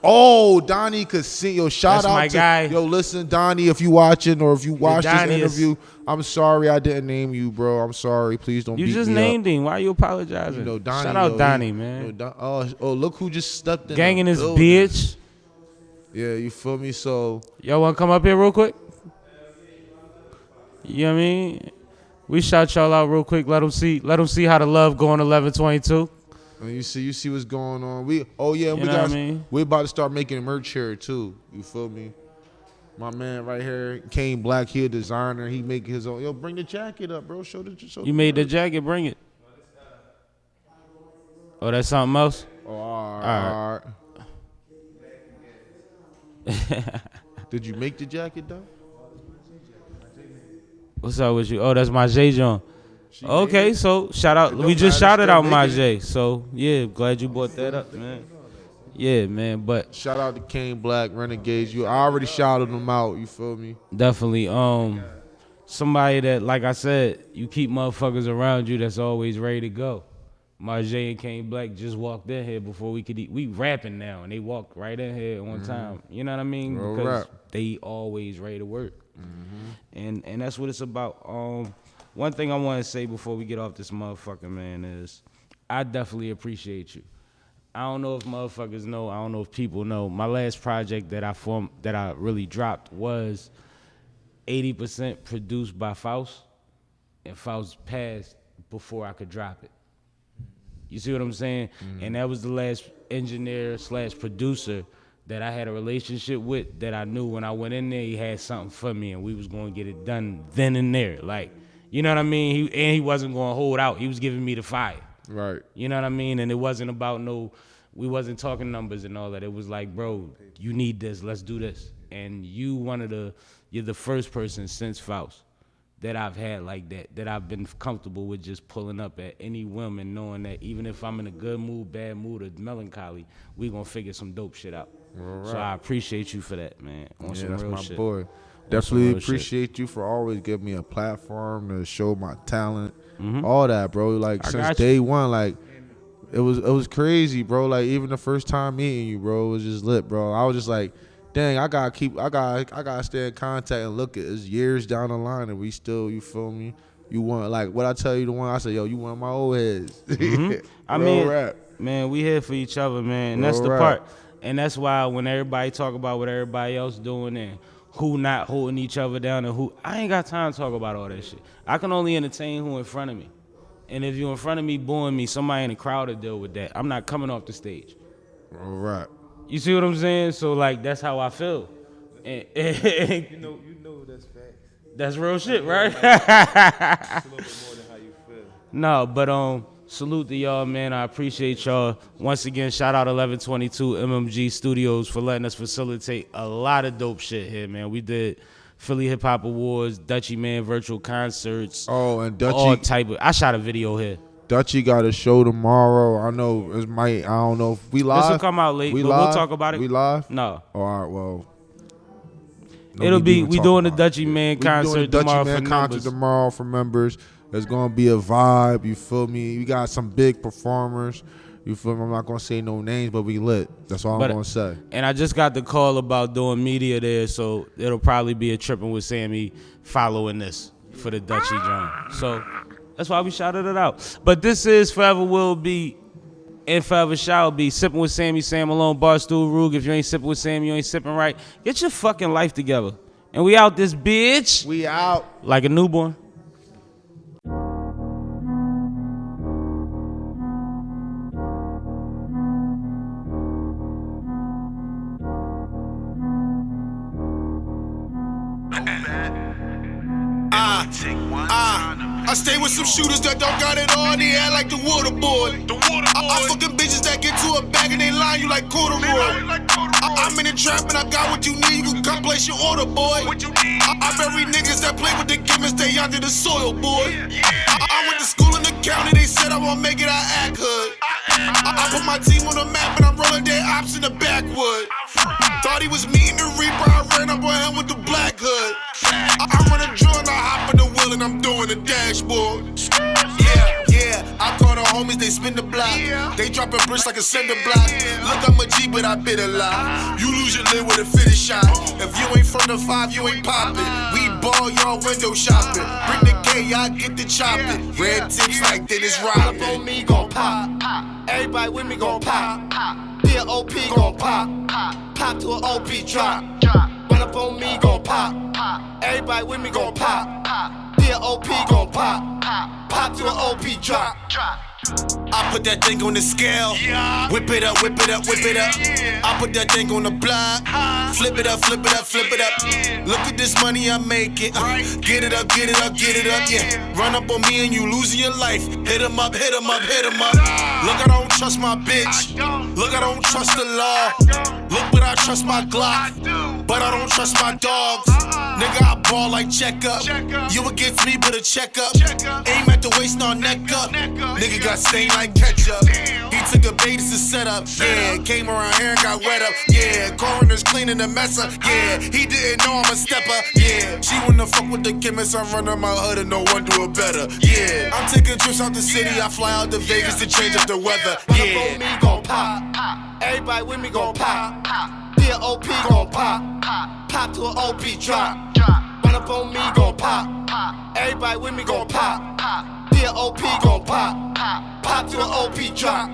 Oh, Donnie Casino. Shout That's out my to guy. Yo, listen, Donnie, if you watching or if you watch this Donnie is- interview, I'm sorry I didn't name you, bro. I'm sorry. Please don't You beat just me named up. him. Why you apologizing? You know, Donnie, Shout out yo, Donnie, he- man. yo, oh, look who just stepped in. Gang in the this building. bitch. Yeah, you feel me? So Y'all want to come up here real quick? You know what I mean? We shout y'all out real quick. Let them see how the love going 1122. and you see what's going on. We and You we know got what I mean? we about to start making merch here too. You feel me? My man right here, Kane Black, he a designer. He make his own. Yo, bring the jacket up, bro. Show You made the jacket, bring it. Oh, that's something else? Oh, all right. Did you make the jacket though? What's up with you? Oh, that's my J John. Okay, so shout out. It We don't just matter, shouted still out my making J. So yeah, glad you brought that up, man. Yeah, man, but Shout out to Kane Black, Renegades. I already shouted them out. You feel me? definitely somebody that, like I said, you keep motherfuckers around you that's always ready to go. Marjay and Kane Black just walked in here before we could eat. We rapping now, and they walked right in here on time. You know what I mean? Real Because rap. they always ready to work. And that's what it's about. One thing I want to say before we get off this motherfucker, man, is I definitely appreciate you. I don't know if motherfuckers know. I don't know if people know. My last project that I really dropped was 80% produced by Faust, and Faust passed before I could drop it. You see what I'm saying? And that was the last engineer / producer that I had a relationship with, that I knew when I went in there, he had something for me, and we was going to get it done then and there. Like, you know what I mean? He wasn't going to hold out. He was giving me the fire. Right. You know what I mean? And it wasn't about no we wasn't talking numbers and all that. It was like, bro, you need this. Let's do this. And you're the first person since Faust that I've had like that I've been comfortable with just pulling up at any whim and knowing that even if I'm in a good mood, bad mood, or melancholy, we gonna figure some dope shit out. Right. So I appreciate you for that, man. On some that's real my shit. boy. Definitely appreciate you for always giving me a platform to show my talent, all that, bro. Like since day one, like it was crazy, bro. Like even the first time meeting you, bro, it was just lit, bro. I was just like, dang, I gotta stay in contact and look at it's years down the line and we still, you feel me? You want like what I tell you the one I say, yo, you one of my old heads. I mean, man, we here for each other, man. And that's the part. And that's why when everybody talk about what everybody else doing and who not holding each other down and who, I ain't got time to talk about all that shit. I can only entertain who in front of me. And if you in front of me booing me, somebody in the crowd will deal with that. I'm not coming off the stage. All right. You see what I'm saying? So like that's how I feel. And you know that's facts. That's real shit, right? It's a little bit more than how you feel. No, but salute to y'all, man. I appreciate y'all. Once again, shout out 1122 MMG Studios for letting us facilitate a lot of dope shit here, man. We did Philly Hip Hop Awards, Dutchie Man virtual concerts. Oh, and Dutchie, all type of. I shot a video here. Dutchie got a show tomorrow. I know I don't know if we live. This will come out late, but we'll talk about it. We live? No. All right, well. It'll be, we doing the Dutchie Man concert tomorrow for members. Tomorrow for members. It's going to be a vibe, you feel me? We got some big performers. You feel me? I'm not going to say no names, but we lit. That's all I'm going to say. And I just got the call about doing media there, so it'll probably be a Trippin' with Sammie following this for the Dutchie joint. So that's why we shouted it out. But this is Forever Will Be and Forever Shall Be. Sippin' with Sammie, Sam Malone, Barstool, Rug. If you ain't sippin' with Sammie, you ain't sippin' right. Get your fucking life together. And we out this bitch. We out. Like a newborn. I stay with some shooters that don't got it on, they act like the water boy. I fucking bitches that get to a bag and they line you like corduroy. I'm in the trap and I got what you need, you can come place your order, boy. I bury niggas that play with the gimmicks, they under the soil, boy. I went to school in the county, they said I won't make it, I act hood. I put my team on the map and I'm rolling their ops in the backwood. Thought he was meeting the reaper, I ran up on him with the black hood. I run a drill and I hop in the wheel and I'm doing the dashboard. Yeah, I call the homies, they spin the block. They dropping bricks like a cinder block. Look, I'm a G, but I bit a lot. You lose your lid with a finish shot. If you ain't from the 5, you ain't poppin'. We ball, y'all window shopping. Bring the K, y'all get the chopping. Red tips like Dennis Rodman. Up on me, gon' pop. Everybody with me gon' pop. Be an OP gon' pop. Pop to an OP drop. Run up on me, gon' pop. Everybody with me gon' pop. Be an OP gon' pop. Pop to an OP drop. I put that thing on the scale. Whip it up, whip it up, whip it up. I put that thing on the block. Flip it up, flip it up, flip it up. Look at this money I make it. Get it up, get it up, get it up, yeah. Run up on me and you losing your life. Hit 'em up, hit 'em up, hit 'em up. Look, I don't trust my bitch. Look, I don't trust the law. Look, but I trust my Glock. But I don't trust my dogs. Nigga, I ball like checkup. You against me, but a checkup. Aim at the waist, not neck up. Nigga got stained like ketchup. He took a bait as a setup. Yeah, came around here and got wet up. Yeah, coroner's cleaning the mess up. Yeah, he didn't know I'm a stepper. Yeah, she wanna fuck with the chemist. I'm running my hood and no one do it better. Yeah, I'm taking trips out the city. I fly out to Vegas to change up the weather. Yeah, me gon' pop. Everybody with me gon' pop. Be an OP gon' pop. Pop to an OP drop. Run up on me gon' pop. Everybody with me gon' pop. Be an OP gon' pop. Pop to an OP drop.